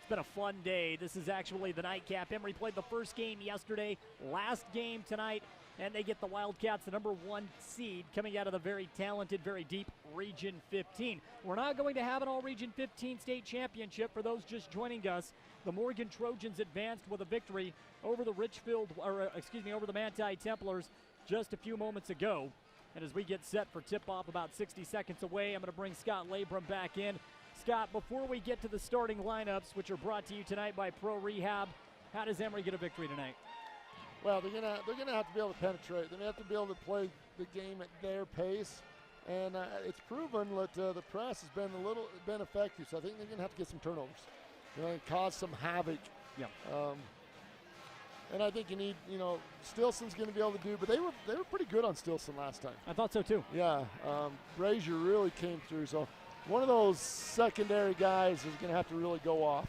It's been a fun day. This is actually the nightcap. Emery played the first game yesterday, last game tonight, and they get the Wildcats, the number 1 seed, coming out of the very talented, very deep Region 15. We're not going to have an all-Region 15 state championship for those just joining us. The Morgan Trojans advanced with a victory over the over the Manti Templars just a few moments ago. And as we get set for tip-off about 60 seconds away, I'm going to bring Scott Labrum back in. Scott, before we get to the starting lineups, which are brought to you tonight by Pro Rehab, how does Emery get a victory tonight? Well, they're gonna have to be able to penetrate. They're gonna have to be able to play the game at their pace, and it's proven that the press has been effective. So I think they're gonna have to get some turnovers, and cause some havoc. Yeah. And I think you need, Stilson's going to be able to do, but they were pretty good on Stilson last time. I thought so too. Yeah, Brazier really came through. So one of those secondary guys is going to have to really go off.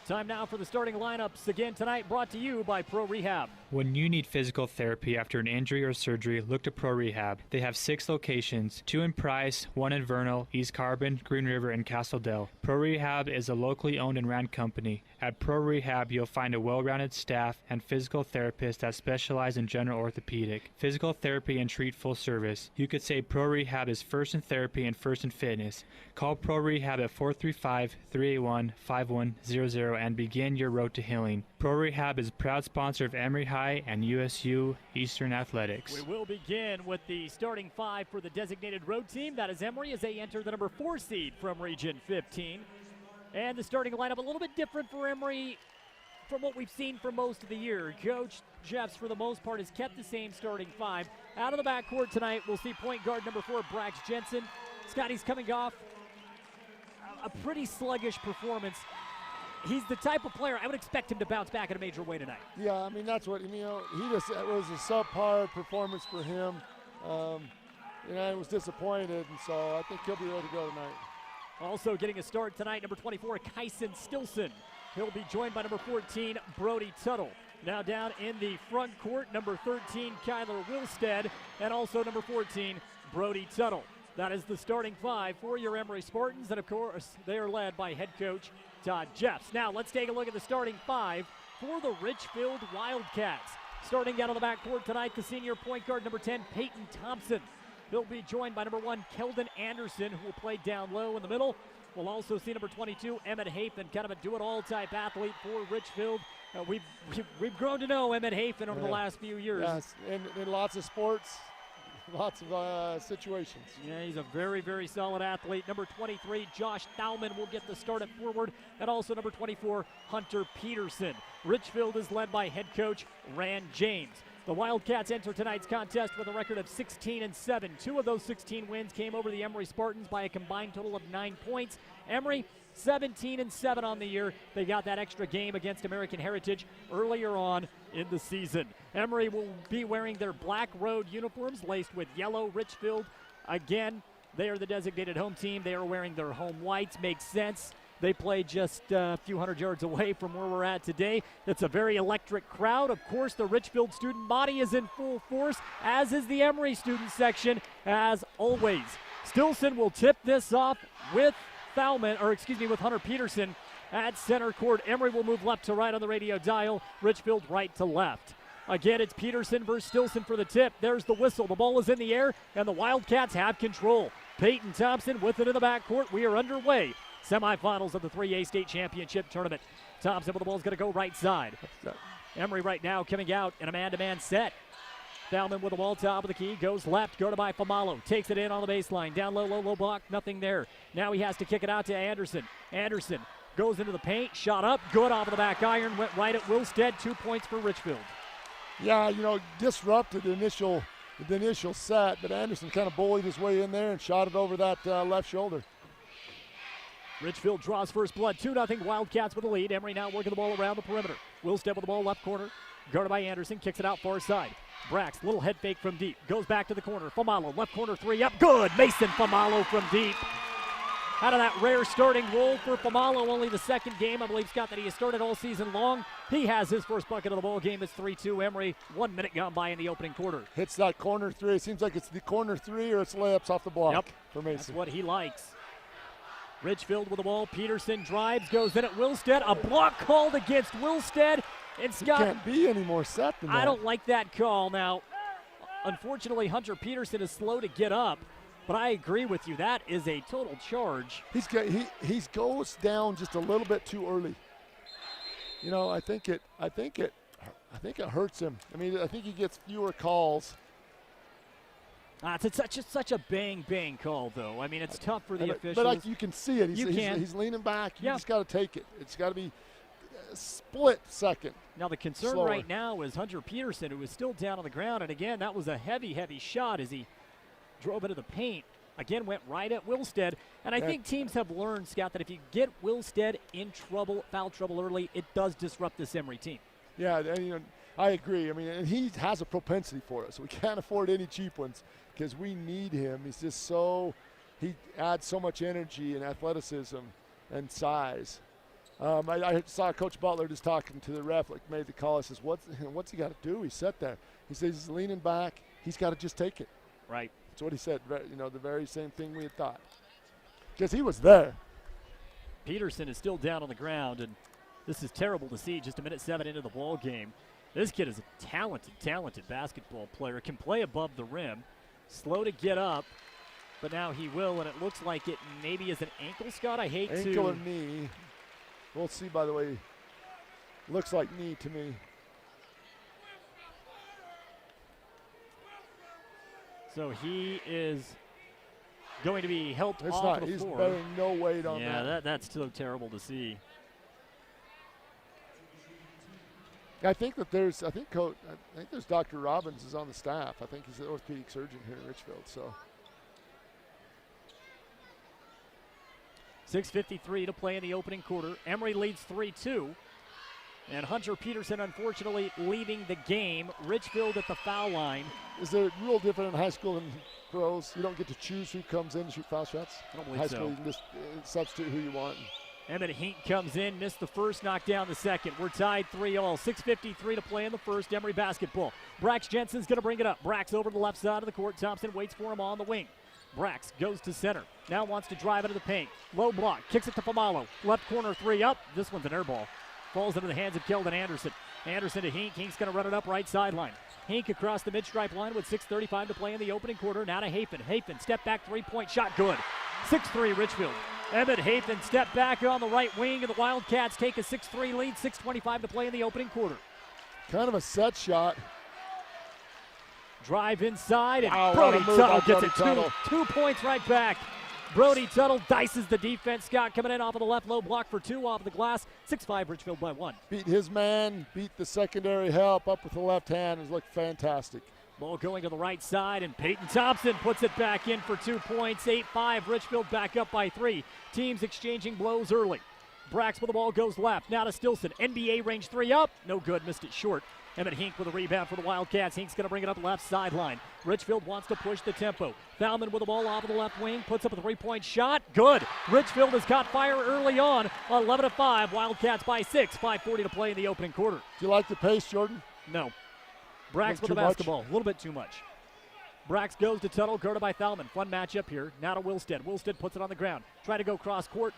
Time now for the starting lineups again tonight, brought to you by Pro Rehab. When you need physical therapy after an injury or surgery, look to Pro Rehab. They have 6 locations, 2 in Price, 1 in Vernal, East Carbon, Green River, and Castle Dale. Pro Rehab is a locally owned and ran company. At Pro Rehab, you'll find a well-rounded staff and physical therapists that specialize in general orthopedic, physical therapy, and treat full service. You could say Pro Rehab is first in therapy and first in fitness. Call Pro Rehab at 435-381-5100 and begin your road to healing. Pro Rehab is a proud sponsor of Emery High and USU Eastern Athletics. We will begin with the starting 5 for the designated road team. That is Emery as they enter the number 4 seed from Region 15. And the starting lineup a little bit different for Emery from what we've seen for most of the year. Coach Jeffs, for the most part, has kept the same starting 5. Out of the backcourt tonight, we'll see point guard number 4, Brax Jensen. Scotty's coming off a pretty sluggish performance. He's the type of player I would expect him to bounce back in a major way tonight. Yeah, I mean, that's what, it was a subpar performance for him. I was disappointed, and so I think he'll be ready to go tonight. Also getting a start tonight, number 24, Kyson Stilson. He'll be joined by number 14, Brody Tuttle. Now down in the front court, number 13, Kyler Wilstead, and also number 14, Brody Tuttle. That is the starting 5 for your Emery Spartans, and of course, they are led by head coach Todd Jeffs. Now let's take a look at the starting 5 for the Richfield Wildcats. Starting down on the backcourt tonight, the senior point guard number 10, Peyton Thompson. He'll be joined by number 1, Keldon Anderson, who will play down low in the middle. We'll also see number 22, Emmett Hafen, kind of a do-it-all type athlete for Richfield. We've grown to know Emmett Hafen over the last few years. Yes, in lots of sports. Lots of situations. Yeah, he's a very, very solid athlete. Number 23, Josh Thauman will get the start at forward. And also number 24, Hunter Peterson. Richfield is led by head coach Rand James. The Wildcats enter tonight's contest with a record of 16-7. 2 of those 16 wins came over the Emery Spartans by a combined total of 9 points. Emery, 17-7 on the year. They got that extra game against American Heritage earlier on in the season. Emery will be wearing their black road uniforms laced with yellow. Richfield, again, they are the designated home team. They are wearing their home whites. Makes sense. They play just a few hundred yards away from where we're at today. It's a very electric crowd. Of course, the Richfield student body is in full force, as is the Emery student section, as always. Stilson will tip this off with with Hunter Peterson at center court. Emery will move left to right on the radio dial. Richfield right to left. Again, it's Peterson versus Stilson for the tip. There's the whistle. The ball is in the air, and the Wildcats have control. Peyton Thompson with it in the backcourt. We are underway. Semifinals of the 3A state championship tournament. Thompson with the ball is going to go right side. Emery right now coming out in a man-to-man set. Thauman with the ball, top of the key, goes left, guarded by Famalo. Takes it in on the baseline. Down low, low block, nothing there. Now he has to kick it out to Anderson. Anderson goes into the paint, shot up, good off of the back iron, went right at Wilstead. 2 points for Richfield. Yeah, disrupted the initial set, but Anderson kind of bullied his way in there and shot it over that left shoulder. Richfield draws first blood, 2-0 Wildcats with the lead. Emery now working the ball around the perimeter. Wilstead with the ball left corner, guarded by Anderson, kicks it out far side. Brax, little head fake from deep, goes back to the corner. Famalo, left corner 3 up, good. Mason Famalo from deep. Out of that rare starting role for Famalo, only the second game, I believe, Scott, that he has started all season long. He has his first bucket of the ball game. It's 3-2 Emery. 1 minute gone by in the opening quarter. Hits that corner 3. It seems like it's the corner 3 or it's layups off the block for Mason. That's what he likes. Richfield with the ball. Peterson drives, goes in at Wilstead. A block called against Wilstead. And Scott, can't be any more set than that. I don't like that call. Now, unfortunately, Hunter Peterson is slow to get up, but I agree with you. That is a total charge. He goes down just a little bit too early. You know, I think it hurts him. I mean, I think he gets fewer calls. It's such a bang call, though. I mean, it's tough for the officials. But you can see it. He's leaning back. You just got to take it. It's got to be a split second. Now, the concern right now is Hunter Peterson, who is still down on the ground. And, again, that was a heavy shot as he drove into the paint. Again, went right at Wilstead. And I think teams have learned, Scott, that if you get Wilstead in trouble, foul trouble early, it does disrupt this Emery team. Yeah, and, I agree. I mean, and he has a propensity for us. We can't afford any cheap ones because we need him. He's just he adds so much energy and athleticism and size. I saw Coach Butler just talking to the ref, made the call. I says, what's he got to do? He sat there. He says he's leaning back. He's got to just take it. Right. That's what he said. The very same thing we had thought. Because he was there. Peterson is still down on the ground, and this is terrible to see just a minute 7 into the ball game. This kid is a talented basketball player. Can play above the rim. Slow to get up, but now he will, and it looks like it maybe is an ankle, Scott. I hate to. Ankle or knee. We'll see, by the way. Looks like knee to me. So he is going to be helped off the floor. He's bearing no weight on that. Yeah, that's still terrible to see. I think there's Dr. Robbins is on the staff. I think he's the orthopedic surgeon here in Richfield. So 6:53 to play in the opening quarter. Emery leads 3-2. And Hunter Peterson, unfortunately, leaving the game. Richfield at the foul line. Is it real different in high school than pros? You don't get to choose who comes in to shoot foul shots? I don't believe high school, you can just substitute who you want. Emmett Hink comes in, missed the first, knocked down the second. We're tied 3-all. 6:53 to play in the first. Emery basketball. Brax Jensen's going to bring it up. Brax over to the left side of the court. Thompson waits for him on the wing. Brax goes to center. Now wants to drive into the paint. Low block. Kicks it to Famalo. Left corner three up. This one's an air ball. Falls into the hands of Keldon Anderson. Anderson to Hink. Hink's going to run it up right sideline. Hink across the mid-stripe line with 6:35 to play in the opening quarter. Now to Hafen. Hafen, step back three-point shot. Good. 6-3 Richfield. Emmett Hafen step back on the right wing, and the Wildcats take a 6-3 lead. 6:25 to play in the opening quarter. Kind of a set shot. Drive inside, and Brody Tuttle gets it. 2 points right back. Brody Tuttle dices the defense. Scott coming in off of the left, low block for 2 off of the glass. 6-5 Richfield by 1. Beat his man, beat the secondary help up with the left hand. It looked fantastic. Ball going to the right side, and Peyton Thompson puts it back in for 2 points. 8-5, Richfield back up by 3. Teams exchanging blows early. Brax with the ball goes left. Now to Stilson. NBA range 3 up. No good, missed it short. Emmett Hink with a rebound for the Wildcats. Hink's going to bring it up left sideline. Richfield wants to push the tempo. Thalman with the ball off of the left wing. Puts up a 3-point shot. Good. Richfield has caught fire early on. 11-5. Wildcats by 6. 5:40 to play in the opening quarter. Do you like the pace, Jordan? No. Brax with the basketball. A little bit too much. Brax goes to Tuttle, guarded by Thalman. Fun matchup here. Now to Wilstead. Wilstead puts it on the ground. Try to go cross court.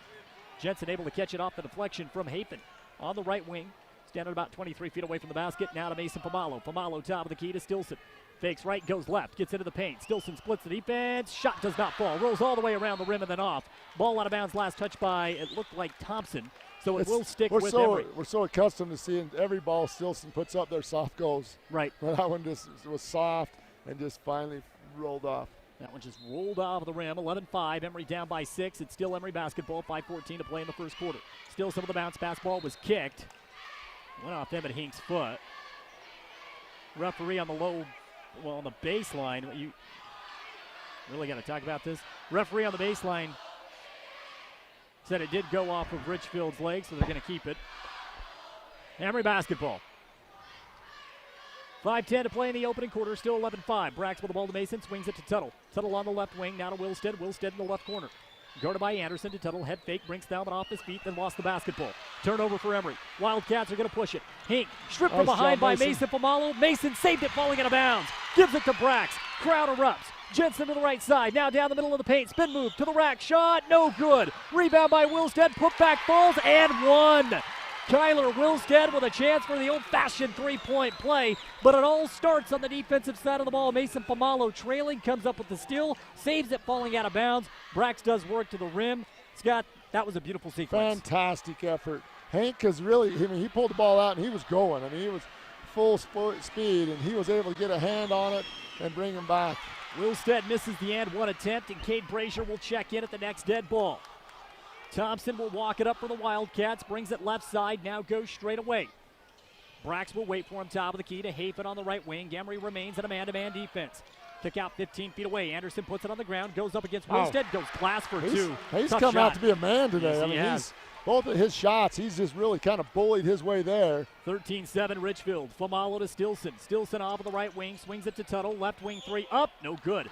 Jensen able to catch it off the deflection from Hafen. On the right wing. Standing about 23 feet away from the basket. Now to Mason Famalo. Famalo top of the key to Stilson. Fakes right, goes left, gets into the paint. Stilson splits the defense. Shot does not fall. Rolls all the way around the rim and then off. Ball out of bounds. Last touch by, it looked like Thompson. So it will stick with Emery. We're so accustomed to seeing every ball Stilson puts up there, soft goes. Right. But that one just was soft and just finally rolled off. That one just rolled off the rim. 11-5. Emery down by 6. It's still Emery basketball. 5:14 to play in the first quarter. Still some of the bounce pass ball was kicked. Went off Emmett Hink's foot. Referee on the on the baseline. You really got to talk about this. Referee on the baseline said it did go off of Richfield's leg, so they're going to keep it. Emery basketball. 5:10 to play in the opening quarter. Still 11-5. Brax with the ball to Mason. Swings it to Tuttle. Tuttle on the left wing. Now to Wilstead. Wilstead in the left corner. Guarded by Anderson to Tuttle. Head fake, brings Thalman off his feet, then lost the basketball. Turnover for Emery. Wildcats are going to push it. Hink, stripped from behind by Mason Pomalo. Mason saved it, falling out of bounds. Gives it to Brax. Crowd erupts. Jensen to the right side. Now down the middle of the paint. Spin move to the rack. Shot, no good. Rebound by Wilstead. Put back falls and one. Kyler Wilstead with a chance for the old-fashioned three-point play, but it all starts on the defensive side of the ball. Mason Pomalo trailing, comes up with the steal, saves it falling out of bounds. Brax does work to the rim. Scott, that was a beautiful sequence. Fantastic effort. Hank is really, he pulled the ball out and he was going. He was full speed and he was able to get a hand on it and bring him back. Wilstead misses the and one attempt, and Cade Brazier will check in at the next dead ball. Thompson will walk it up for the Wildcats, brings it left side, now goes straight away. Brax will wait for him top of the key to Hafen on the right wing. Emery remains in a man-to-man defense. Kick out 15 feet away. Anderson puts it on the ground, goes up against Wilstead, goes glass for two. He's come out to be a man today. Yes, both of his shots, he's just really kind of bullied his way there. 13-7 Richfield. Famalo to Stilson. Stilson off of the right wing, swings it to Tuttle. Left wing three, up, no good.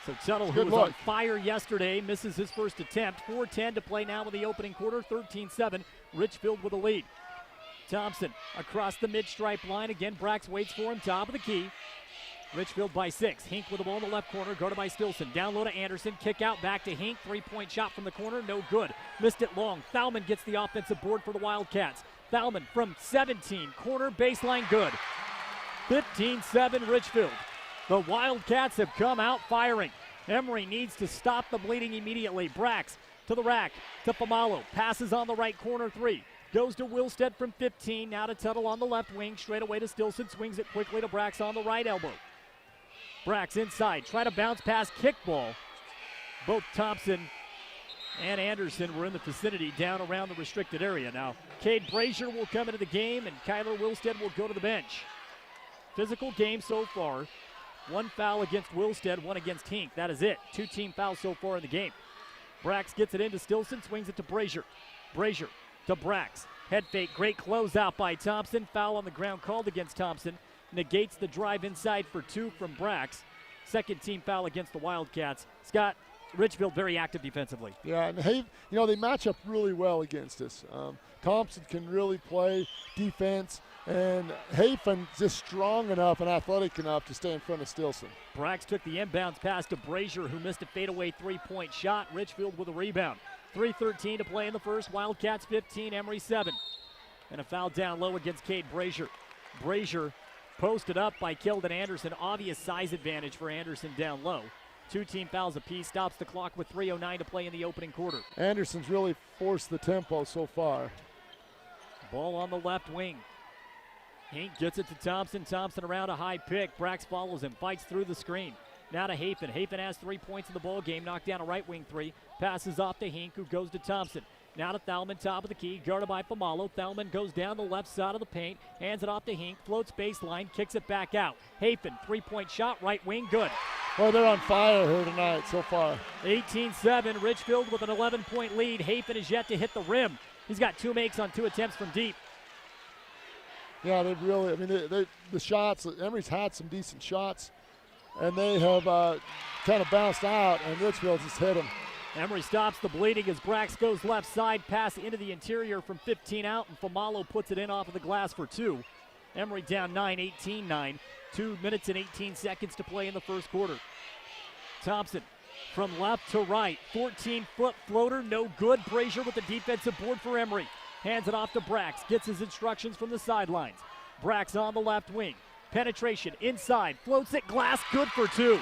So Tuttle, who was on fire yesterday, misses his first attempt. 4:10 to play now in the opening quarter. 13-7, Richfield with a lead. Thompson across the mid-stripe line. Again, Brax waits for him, top of the key. Richfield by 6. Hink with the ball in the left corner, guarded by Stilson. Down low to Anderson, kick out back to Hink. Three-point shot from the corner, no good. Missed it long. Thalman gets the offensive board for the Wildcats. Thalman from 17, corner baseline good. 15-7 Richfield. The Wildcats have come out firing. Emery needs to stop the bleeding immediately. Brax to the rack, to Pomalo. Passes on the right corner three. Goes to Wilstead from 15. Now to Tuttle on the left wing. Straight away to Stilson. Swings it quickly to Brax on the right elbow. Brax inside. Try to bounce pass kickball. Both Thompson and Anderson were in the vicinity down around the restricted area. Now, Cade Brazier will come into the game, and Kyler Wilstead will go to the bench. Physical game so far. One foul against Wilstead, one against Hink. That is it. 2 team fouls so far in the game. Brax gets it into Stilson, swings it to Brazier. Brazier to Brax. Head fake, great closeout by Thompson. Foul on the ground called against Thompson. Negates the drive inside for 2 from Brax. Second team foul against the Wildcats. Scott, Richfield very active defensively. Yeah, and they match up really well against us. Thompson can really play defense. And Hafen just strong enough and athletic enough to stay in front of Stilson. Brax took the inbounds pass to Brazier, who missed a fadeaway three-point shot. Richfield with a rebound. 3:13 to play in the first. Wildcats 15, Emery 7. And a foul down low against Cade Brazier. Brazier posted up by Keldon Anderson. Obvious size advantage for Anderson down low. 2 team fouls apiece. Stops the clock with 3:09 to play in the opening quarter. Anderson's really forced the tempo so far. Ball on the left wing. Hink gets it to Thompson. Thompson around a high pick. Brax follows him, fights through the screen. Now to Hafen. Hafen has 3 points in the ball game. Knocked down a right wing three. Passes off to Hink, who goes to Thompson. Now to Thalman, top of the key, guarded by Pomalo. Thalman goes down the left side of the paint, hands it off to Hink, floats baseline, kicks it back out. Hafen, 3-point shot, right wing, good. Well, they're on fire here tonight so far. 18-7, Richfield with an 11-point lead. Hafen is yet to hit the rim. He's got 2 makes on 2 attempts from deep. Yeah, they've really, the shots, Emery's had some decent shots, and they have kind of bounced out, and Richfield just hit them. Emery stops the bleeding as Brax goes left side, pass into the interior from 15 out, and Famalo puts it in off of the glass for 2. Emery down 9, 18-9. 2 minutes and 18 seconds to play in the first quarter. Thompson from left to right, 14-foot floater, no good. Brazier with the defensive board for Emery. Hands it off to Brax, gets his instructions from the sidelines. Brax on the left wing. Penetration inside, floats it, glass, good for 2.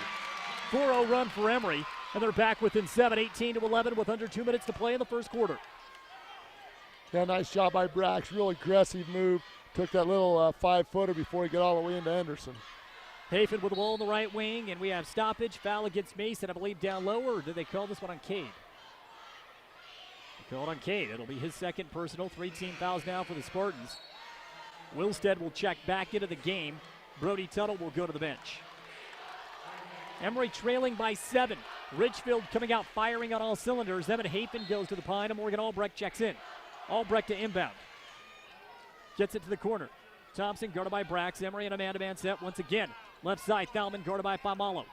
4-0 run for Emery, and they're back within 7, 18-11 with under 2 minutes to play in the first quarter. Yeah, nice job by Brax, real aggressive move. Took that little 5-footer before he got all the way into Anderson. Hafen with the ball on the right wing, and we have stoppage, foul against Mason, I believe down low, or did they call this one on Cade? Called on Cade. It'll be his second personal. 3 team fouls now for the Spartans. Wilstead will check back into the game. Brody Tuttle will go to the bench. Emery trailing by 7. Richfield coming out firing on all cylinders. Evan Hafen goes to the pine, and Morgan Albrecht checks in. Albrecht to inbound. Gets it to the corner. Thompson guarded by Brax. Emery in a man-to-man set once again. Left side, Thalman guarded by Famalo.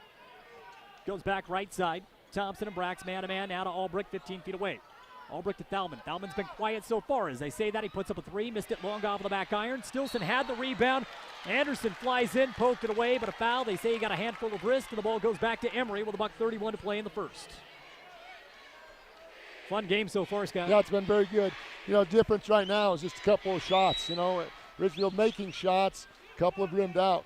Goes back right side. Thompson and Brax man-to-man now to Albrecht 15 feet away. Albrecht to Thalman. Thalman's been quiet so far. As they say that, he puts up a three, missed it long off of the back iron. Stilson had the rebound. Anderson flies in, poked it away, but a foul. They say he got a handful of wrist, and the ball goes back to Emery with about 31 to play in the first. Fun game so far, Scott. Yeah, it's been very good. Difference right now is just a couple of shots. Richfield making shots, a couple of rimmed out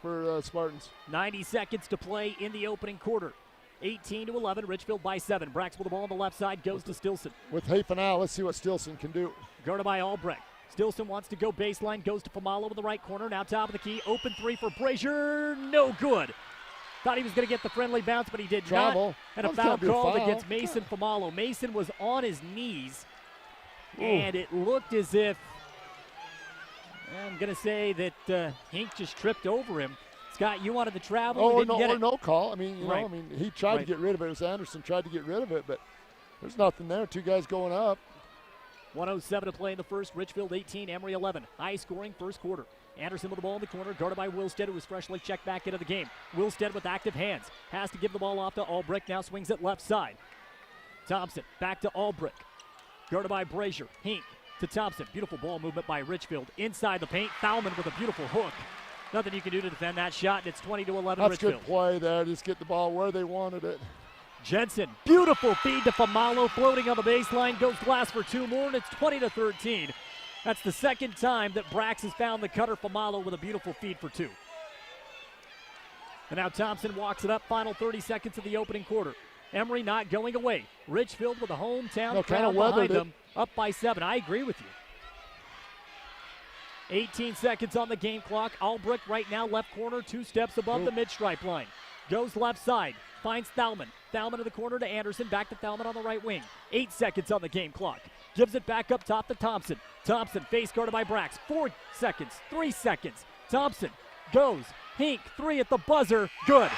for Spartans. 90 seconds to play in the opening quarter. 18-11, Richfield by 7. Brax with the ball on the left side, goes to Stilson. With Hafen out, let's see what Stilson can do. Guarded by Albrecht. Stilson wants to go baseline, goes to Famalo in the right corner, now top of the key. Open three for Brazier, no good. Thought he was going to get the friendly bounce, but he did Travel. not. And a That's foul gotta be a called foul. against Mason Famalo. Mason was on his knees, and it looked as if, I'm going to say that Hink just tripped over him. Scott, you wanted the travel. Or didn't get it. no call. Right. He tried to Right. get rid of it. It was Anderson tried to get rid of it, but there's nothing there. Two guys going up. 1:07 to play in the first. Richfield 18, Emery 11. High scoring first quarter. Anderson with the ball in the corner, guarded by Wilstead, who was freshly checked back into the game. Wilstead with active hands. Has to give the ball off to Albrecht, now swings it left side. Thompson back to Albrecht. Guarded by Brazier. Hink to Thompson. Beautiful ball movement by Richfield. Inside the paint, Thalman with a beautiful hook. Nothing you can do to defend that shot, and it's 20-11 That's Richfield. good play there. Just get the ball where they wanted it. Jensen, beautiful feed to Famalo, floating on the baseline, goes glass for two more, and it's 20-13. That's the second time that Brax has found the cutter. Famalo with a beautiful feed for two. And now Thompson walks it up, final 30 seconds of the opening quarter. Emery not going away. Richfield with the hometown crowd behind them, up by 7. I agree with you. 18 seconds on the game clock. Albrecht right now left corner, 2 steps above the mid-stripe line. Goes left side, finds Thalman. Thalman to the corner to Anderson, back to Thalman on the right wing. 8 seconds on the game clock. Gives it back up top to Thompson. Thompson face guarded by Brax. 4 seconds, 3 seconds. Thompson goes. Hink, 3 at the buzzer, good.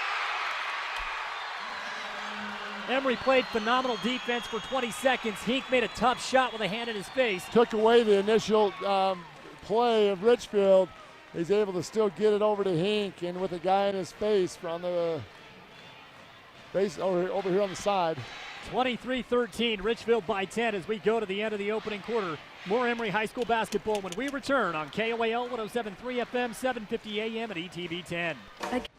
Emery played phenomenal defense for 20 seconds. Hink made a tough shot with a hand in his face. Took away the initial play of Richfield. He's able to still get it over to Hink, and with a guy in his face from the base over here on the side. 23-13, Richfield by 10 as we go to the end of the opening quarter. More Emery High School basketball when we return on KOAL 107.3 FM, 750 AM at ETV 10.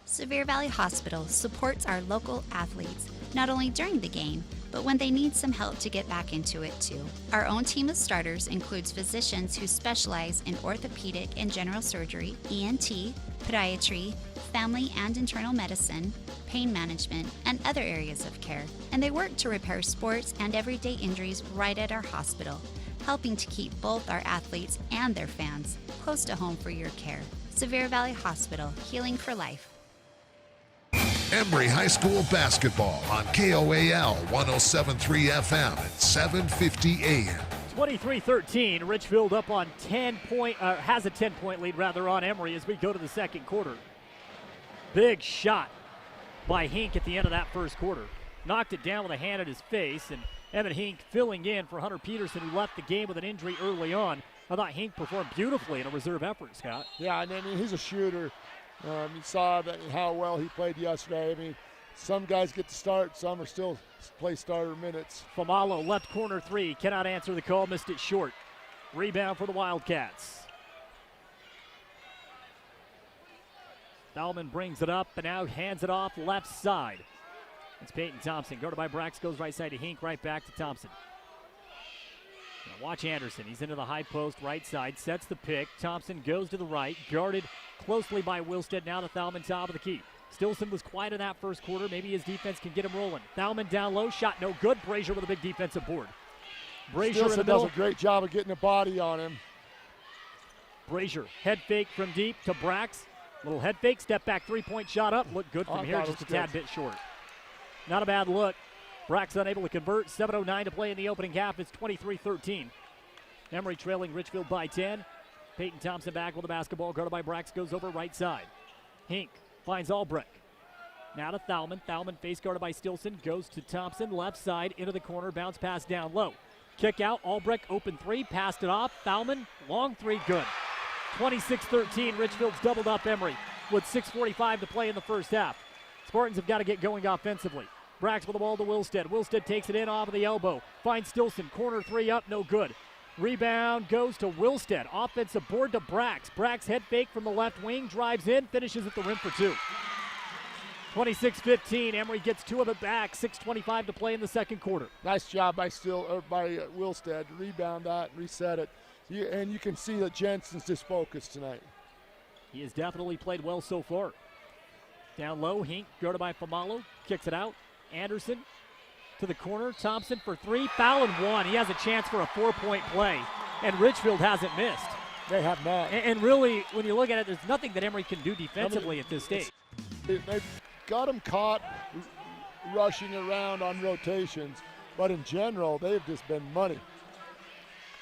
Sevier Valley Hospital supports our local athletes, not only during the game, but when they need some help to get back into it too. Our own team of starters includes physicians who specialize in orthopedic and general surgery, ENT, podiatry, family and internal medicine, pain management, and other areas of care. And they work to repair sports and everyday injuries right at our hospital, helping to keep both our athletes and their fans close to home for your care. Sevier Valley Hospital, healing for life. Emery High School basketball on KOAL 107.3 FM at 750 AM. 23-13, Richfield up on has a 10-point lead rather on Emery as we go to the second quarter. Big shot by Hink at the end of that first quarter. Knocked it down with a hand at his face, and Evan Hink filling in for Hunter Peterson, who left the game with an injury early on. I thought Hink performed beautifully in a reserve effort, Scott. Yeah, I mean, he's a shooter. You saw how well he played yesterday. I mean, some guys get to start, some are still play starter minutes. Famalo, left corner 3, cannot answer the call, missed it short. Rebound for the Wildcats. Thalman brings it up and now hands it off left side. It's Peyton Thompson, guarded by Brax, goes right side to Hink, right back to Thompson. Now watch Anderson, he's into the high post, right side, sets the pick. Thompson goes to the right, guarded closely by Wilstead, now to Thalman, top of the key. Stilson was quiet in that first quarter. Maybe his defense can get him rolling. Thalman down low, shot no good. Brazier with a big defensive board. Brazier Stilson in the middle. does a great job of getting a body on him. Brazier, head fake from deep to Brax. Little head fake, step back, three-point shot up. Looked good from here, just a tad bit short. Not a bad look. Brax unable to convert. 7:09 to play in the opening half. It's 23-13. Emery trailing Richfield by 10. Peyton Thompson back with the basketball, guarded by Brax, goes over right side. Hink finds Albrecht. Now to Thalman. Thalman face guarded by Stilson, goes to Thompson, left side, into the corner, bounce pass down low. Kick out, Albrecht open 3, passed it off. Thalman, long 3, good. 26-13, Richfield's doubled up Emery with 6:45 to play in the first half. Spartans have got to get going offensively. Brax with the ball to Wilstead. Wilstead takes it in off of the elbow. Finds Stilson. Corner three up, no good. Rebound goes to Wilstead. Offensive board to Brax. Brax head fake from the left wing. Drives in, finishes at the rim for two. 26-15. Emery gets two of it back. 6:25 to play in the second quarter. Nice job by Wilstead to rebound that and reset it. And you can see that Jensen's just focused tonight. He has definitely played well so far. Down low, Hink, guarded by Famalo, kicks it out. Anderson to the corner, Thompson for three, foul and one. He has a chance for a 4-point play, and Richfield hasn't missed. They have not. And really, when you look at it, there's nothing that Emery can do defensively at this stage. They've got him caught rushing around on rotations, but in general, they've just been money.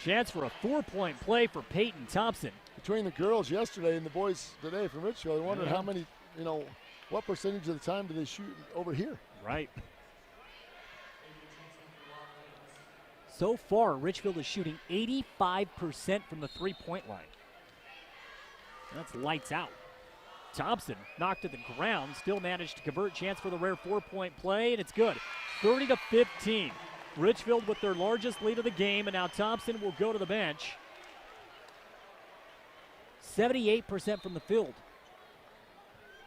Chance for a 4-point play for Peyton Thompson. Between the girls yesterday and the boys today from Richfield, I wondered how many, what percentage of the time do they shoot over here? Right. So far, Richfield is shooting 85% from the three-point line. That's lights out. Thompson knocked to the ground, still managed to convert. Chance for the rare 4-point play, and it's good. 30-15. Richfield with their largest lead of the game, and now Thompson will go to the bench. 78% from the field.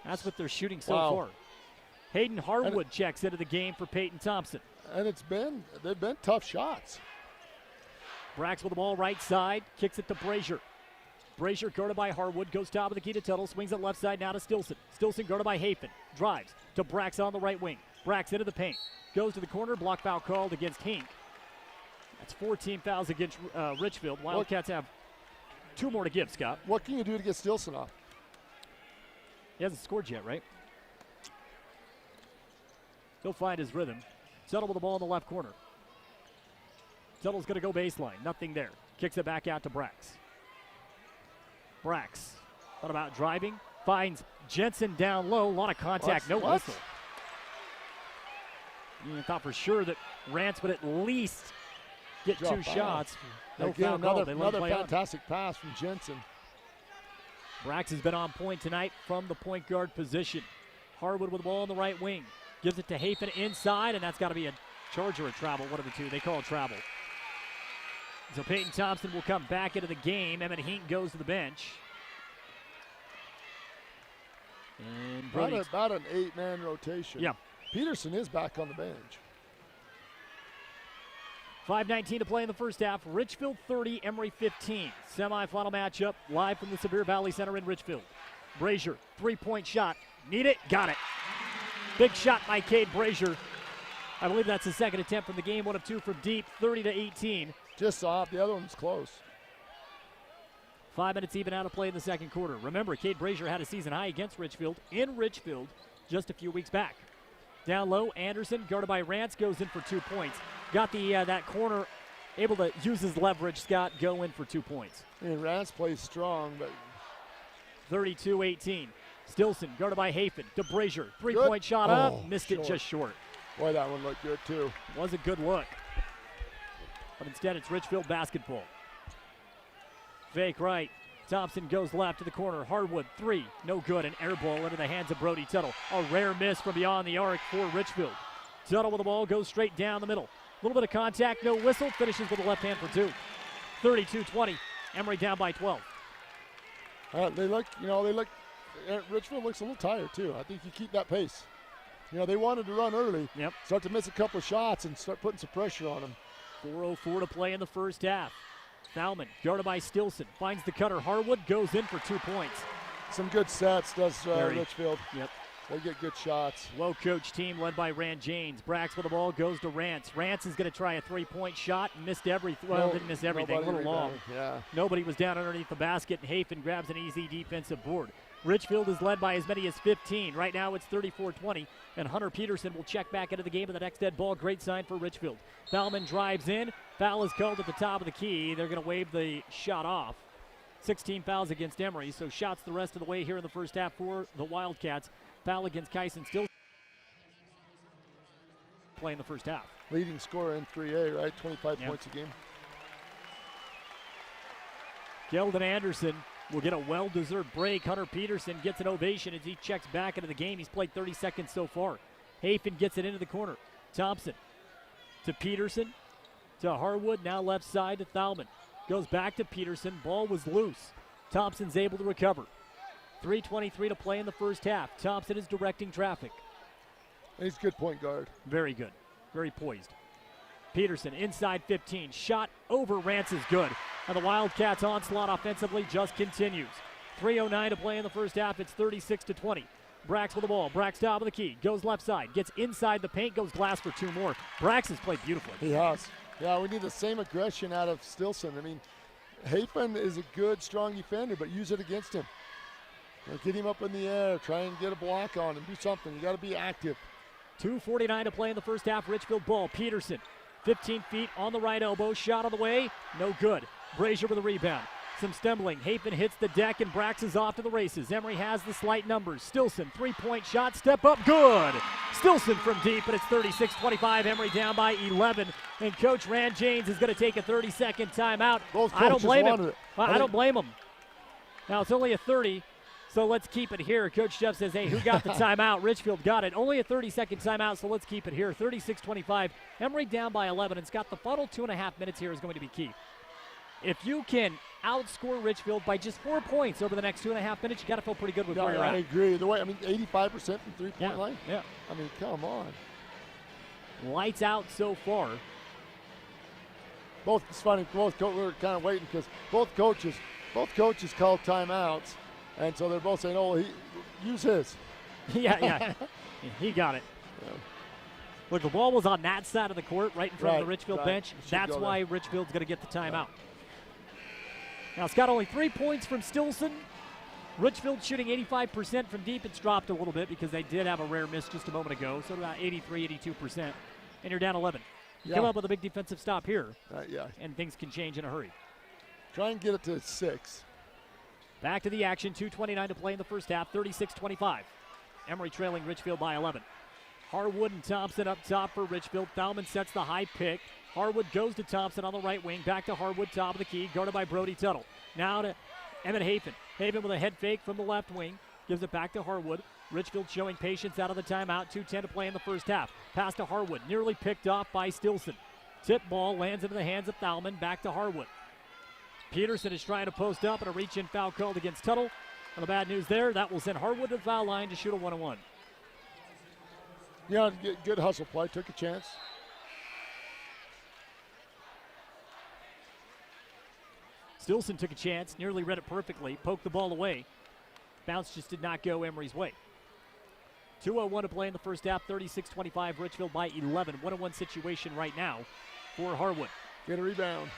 That's what they're shooting so far. Hayden Harwood checks into the game for Peyton Thompson. And they've been tough shots. Brax with the ball right side, kicks it to Brazier. Brazier guarded by Harwood, goes top of the key to Tuttle, swings it left side now to Stilson. Stilson guarded by Hafen, drives to Brax on the right wing. Brax into the paint, goes to the corner, block foul called against Hink. That's 14 fouls against Richfield. Wildcats have two more to give, Scott. What can you do to get Stilson off? He hasn't scored yet, right? He'll find his rhythm. Tuttle with the ball in the left corner. Tuttle's going to go baseline. Nothing there. Kicks it back out to Brax. Brax thought about driving. Finds Jensen down low. A lot of contact. No whistle. You thought for sure that Rance would at least get two shots. No foul call. Another fantastic pass from Jensen. Brax has been on point tonight from the point guard position. Harwood with the ball on the right wing. Gives it to Hafen inside, and that's got to be a charge or a travel. One of the two. They call it travel. So Peyton Thompson will come back into the game. Emmett Hink goes to the bench. And about an 8-man rotation. Yeah. Peterson is back on the bench. 5:19 to play in the first half. Richfield 30, Emery 15. Semifinal matchup live from the Sevier Valley Center in Richfield. Brazier, three-point shot. Need it? Got it. Big shot by Cade Brazier. I believe that's his second attempt from the game. 1 of 2 from deep, 30-18. Just off. The other one's close. 5 minutes even out of play in the second quarter. Remember, Cade Brazier had a season high against Richfield in Richfield just a few weeks back. Down low, Anderson, guarded by Rance, goes in for 2 points. Got the that corner, able to use his leverage, Scott, go in for 2 points. And Rance plays strong, but 32-18. Stilson, guarded by Hafen, to Brazier. Three-point shot up, missed it just short. Boy, that one looked good, too. Was a good look. But instead, it's Richfield basketball. Fake right. Thompson goes left to the corner. Harwood, three. No good. An air ball into the hands of Brody Tuttle. A rare miss from beyond the arc for Richfield. Tuttle with the ball goes straight down the middle. A little bit of contact, no whistle. Finishes with a left hand for 2. 32-20. Emery down by 12. Richfield looks a little tired, too. I think you keep that pace. They wanted to run early. Yep. Start to miss a couple of shots and start putting some pressure on them. 4:04 to play in the first half. Thalman, guarded by Stilson, finds the cutter. Harwood goes in for 2 points. Some good sets does Richfield. Yep. They get good shots. Well-coached team led by Rand James. Brax with the ball goes to Rance. Rance is going to try a three-point shot. Missed everything. Well, didn't miss everything. A little long. Yeah. Nobody was down underneath the basket, and Hafen grabs an easy defensive board. Richfield is led by as many as 15. Right now it's 34-20, and Hunter Peterson will check back into the game in the next dead ball. Great sign for Richfield. Thalman drives in. Foul is called at the top of the key. They're going to wave the shot off. 16 fouls against Emery, so shots the rest of the way here in the first half for the Wildcats. Foul against Kyson still playing the first half. Leading scorer in 3A, right? 25 points a game. Keldon Anderson will get a well-deserved break. Hunter Peterson gets an ovation as he checks back into the game. He's played 30 seconds so far. Hafen gets it into the corner. Thompson to Peterson, to Harwood, now left side to Thalman. Goes back to Peterson, ball was loose. Thompson's able to recover. 3:23 to play in the first half. Thompson is directing traffic. He's a good point guard. Very good, very poised. Peterson inside 15, shot over Rance is good. And the Wildcats' onslaught offensively just continues. 3:09 to play in the first half, it's 36-20. Brax with the ball, Brax top of the key, goes left side, gets inside the paint, goes glass for 2 more. Brax has played beautifully. He has. Yeah, we need the same aggression out of Stilson. I mean, Hafen is a good, strong defender, but use it against him. Get him up in the air, try and get a block on him, do something. You got to be active. 2:49 to play in the first half. Richfield ball. Peterson, 15 feet on the right elbow. Shot on the way. No good. Brazier with a rebound. Some stumbling. Hafen hits the deck and Brax is off to the races. Emery has the slight numbers. Stilson, 3-point shot. Step up. Good. Stilson from deep, and it's 36-25. Emery down by 11. And Coach Rand James is going to take a 30-second timeout. I don't blame him. I don't blame him. Now it's only a 30. So let's keep it here. Coach Jeff says, hey, who got the timeout? Richfield got it. Only a 30-second timeout, so let's keep it here. 36-25. Emery down by 11. It's got the funnel. 2.5 minutes here is going to be key. If you can outscore Richfield by just 4 points over the next 2.5 minutes, you got to feel pretty good with where you're at. I agree. The way, 85% from three-point line? Yeah. I mean, come on. Lights out so far. It's funny. We're kind of waiting because both coaches called timeouts. And so they're both saying, oh, use his. Yeah. He got it. Yeah. Look, the ball was on that side of the court, right in front of the Richfield bench. That's why Richfield's going to get the timeout. Now, it's got only 3 points from Stilson. Richfield shooting 85% from deep. It's dropped a little bit because they did have a rare miss just a moment ago, so about 83, 82%. And you're down 11. You come up with a big defensive stop here, and things can change in a hurry. Try and get it to 6. Back to the action, 2:29 to play in the first half, 36-25. Emery trailing Richfield by 11. Harwood and Thompson up top for Richfield. Thalman sets the high pick. Harwood goes to Thompson on the right wing. Back to Harwood, top of the key, guarded by Brody Tuttle. Now to Emmett Hafen. Hafen with a head fake from the left wing. Gives it back to Harwood. Richfield showing patience out of the timeout. 2:10 to play in the first half. Pass to Harwood, nearly picked off by Stilson. Tip ball lands into the hands of Thalman. Back to Harwood. Peterson is trying to post up, and a reach-in foul called against Tuttle. And the bad news there, that will send Harwood to the foul line to shoot a 1-on-1. Yeah, good hustle play. Took a chance. Stilson took a chance, nearly read it perfectly, poked the ball away. Bounce just did not go Emery's way. 2:01 to play in the first half, 36-25, Richfield by 11. 1-on-1 situation right now for Harwood. Get a rebound.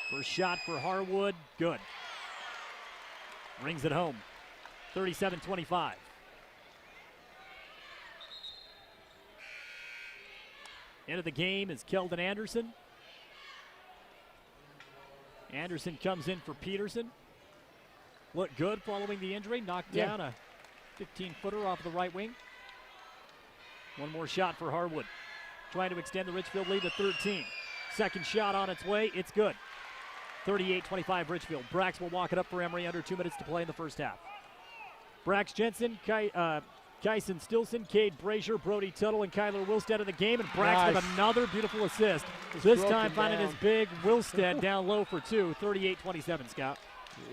First shot for Harwood, good. Rings it home, 37-25. End of the game is Keldon Anderson. Anderson comes in for Peterson. Looked good following the injury, knocked down a 15-footer off the right wing. One more shot for Harwood. Trying to extend the Richfield lead to 13. Second shot on its way, it's good. 38-25 Richfield. Brax will walk it up for Emery, under 2 minutes to play in the first half. Brax Jensen, Kyson Stilson, Cade Brazier, Brody Tuttle, and Kyler Wilstead in the game, and Brax with another beautiful assist. This time finding his big Wilstead down low for 2, 38-27, Scott.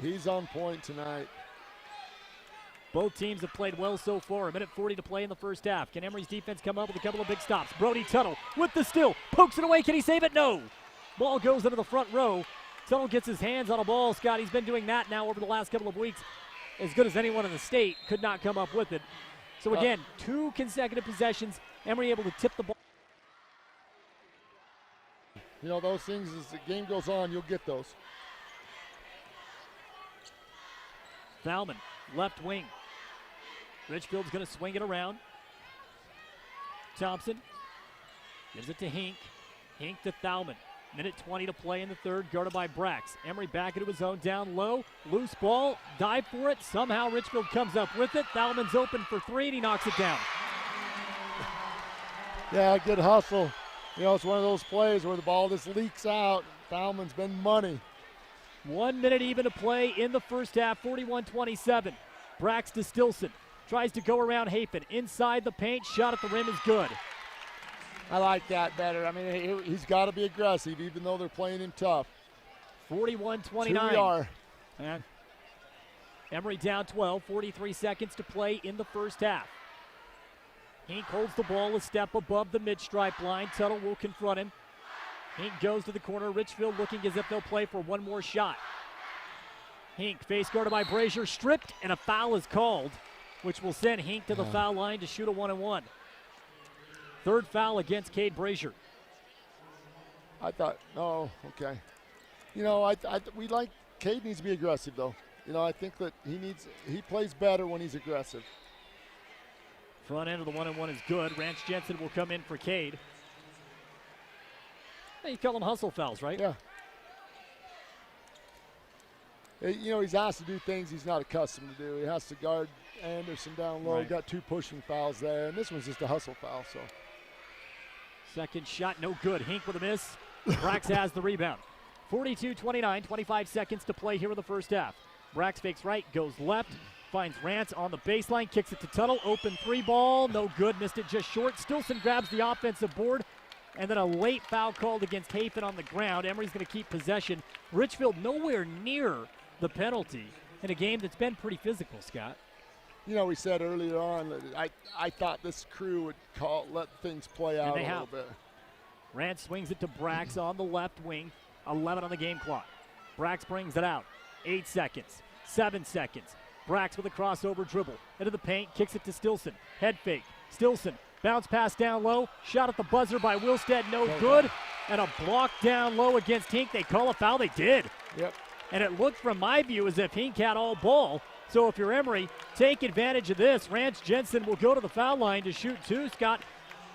He's on point tonight. Both teams have played well so far. 1:40 to play in the first half. Can Emery's defense come up with a couple of big stops? Brody Tuttle with the steal, pokes it away. Can he save it? No. Ball goes into the front row. Tuttle gets his hands on a ball, Scott. He's been doing that now over the last couple of weeks. As good as anyone in the state, could not come up with it. So again, 2 consecutive possessions. Emery able to tip the ball. You know, those things, as the game goes on, you'll get those. Thalman, left wing. Richfield's going to swing it around. Thompson gives it to Hink. Hink to Thalman. 1:20 to play in the third, guarded by Brax. Emery back into his zone, down low. Loose ball, dive for it. Somehow Richfield comes up with it. Thalman's open for 3, and he knocks it down. Yeah, good hustle. You know, it's one of those plays where the ball just leaks out. Thalman's been money. 1 minute even to play in the first half, 41-27. Brax to Stilson. Tries to go around Hafen. Inside the paint. Shot at the rim is good. I like that better. I mean, he's got to be aggressive, even though they're playing him tough. 41-29. Here we are. And Emery down 12. 43 seconds to play in the first half. Hink holds the ball a step above the mid-stripe line. Tuttle will confront him. Hink goes to the corner. Richfield looking as if they'll play for one more shot. Hink face guarded by Brazier, stripped, and a foul is called, which will send Hink to the foul line to shoot a 1-and-1. Third foul against Cade Brazier. I thought, okay. We like, Cade needs to be aggressive though. I think that he plays better when he's aggressive. Front end of the 1-and-1 is good. Rance Jensen will come in for Cade. You call them hustle fouls, right? Yeah. He's asked to do things he's not accustomed to do. He has to guard Anderson down low. Right. Got 2 pushing fouls there, and this one's just a hustle foul. So. Second shot, no good. Hink with a miss. Brax has the rebound. 42-29, 25 seconds to play here in the first half. Brax fakes right, goes left, finds Rance on the baseline, kicks it to Tuttle. Open 3 ball, no good, missed it just short. Stilson grabs the offensive board, and then a late foul called against Hafen on the ground. Emery's going to keep possession. Richfield nowhere near the penalty in a game that's been pretty physical, Scott. We said earlier on that I thought this crew would let things play out a little bit. Rance swings it to Brax on the left wing. 11 on the game clock. Brax brings it out. 8 seconds. 7 seconds. Brax with a crossover dribble. Into the paint. Kicks it to Stilson. Head fake. Stilson. Bounce pass down low. Shot at the buzzer by Wilstead. No good. And a block down low against Hink. They call a foul. They did. Yep. And it looked from my view as if Hink had all ball. So if you're Emery, take advantage of this. Rance Jensen will go to the foul line to shoot 2, Scott.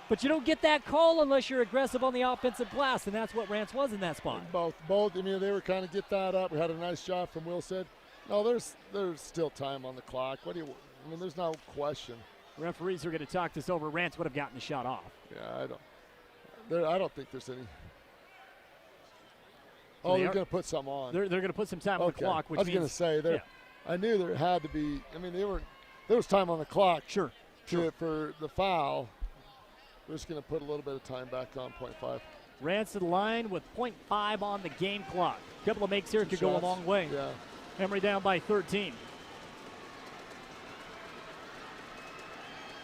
But you don't get that call unless you're aggressive on the offensive glass, and that's what Rance was in that spot. Both. They were kind of get that up. We had a nice shot from Wilstead. No, there's still time on the clock. There's no question. Referees are going to talk this over. Rance would have gotten the shot off. Yeah, I don't think there's any. So they're going to put some on. They're going to put some time on the clock. Which I was going to say there. Yeah. I knew there had to be. There was time on the clock. Sure. For the foul. We're just going to put a little bit of time back on 0.5. Rance to the line with 0.5 on the game clock. A couple of makes here could go a long way. Yeah. Emery down by 13.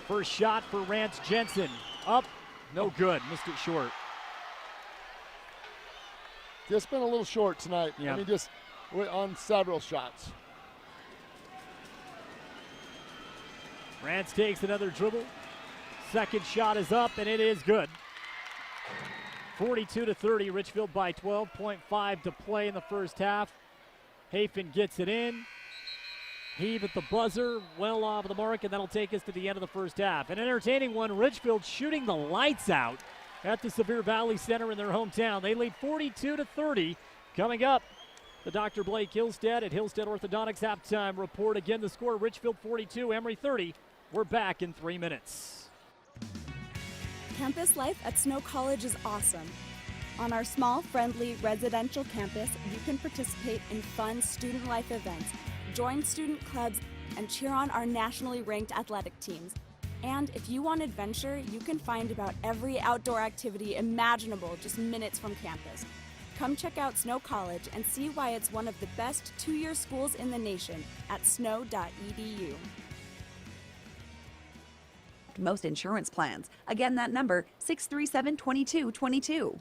First shot for Rance Jensen. Up. No good. Missed it short. Just been a little short tonight. Yeah. Just on several shots. Rance takes another dribble. Second shot is up, and it is good. 42-30, Richfield by 12.5 to play in the first half. Hafen gets it in. Heave at the buzzer, well off the mark, and that'll take us to the end of the first half. An entertaining one, Richfield shooting the lights out at the Sevier Valley Center in their hometown. They lead 42-30. Coming up, the Dr. Blake Hillstead at Hillstead Orthodontics halftime report. Again, the score, Richfield 42, Emery 30. We're back in 3 minutes. Campus life at Snow College is awesome. On our small, friendly, residential campus, you can participate in fun student life events, join student clubs, and cheer on our nationally ranked athletic teams. And if you want adventure, you can find about every outdoor activity imaginable just minutes from campus. Come check out Snow College and see why it's one of the best two-year schools in the nation at snow.edu. Most insurance plans. Again, that number, 637-2222.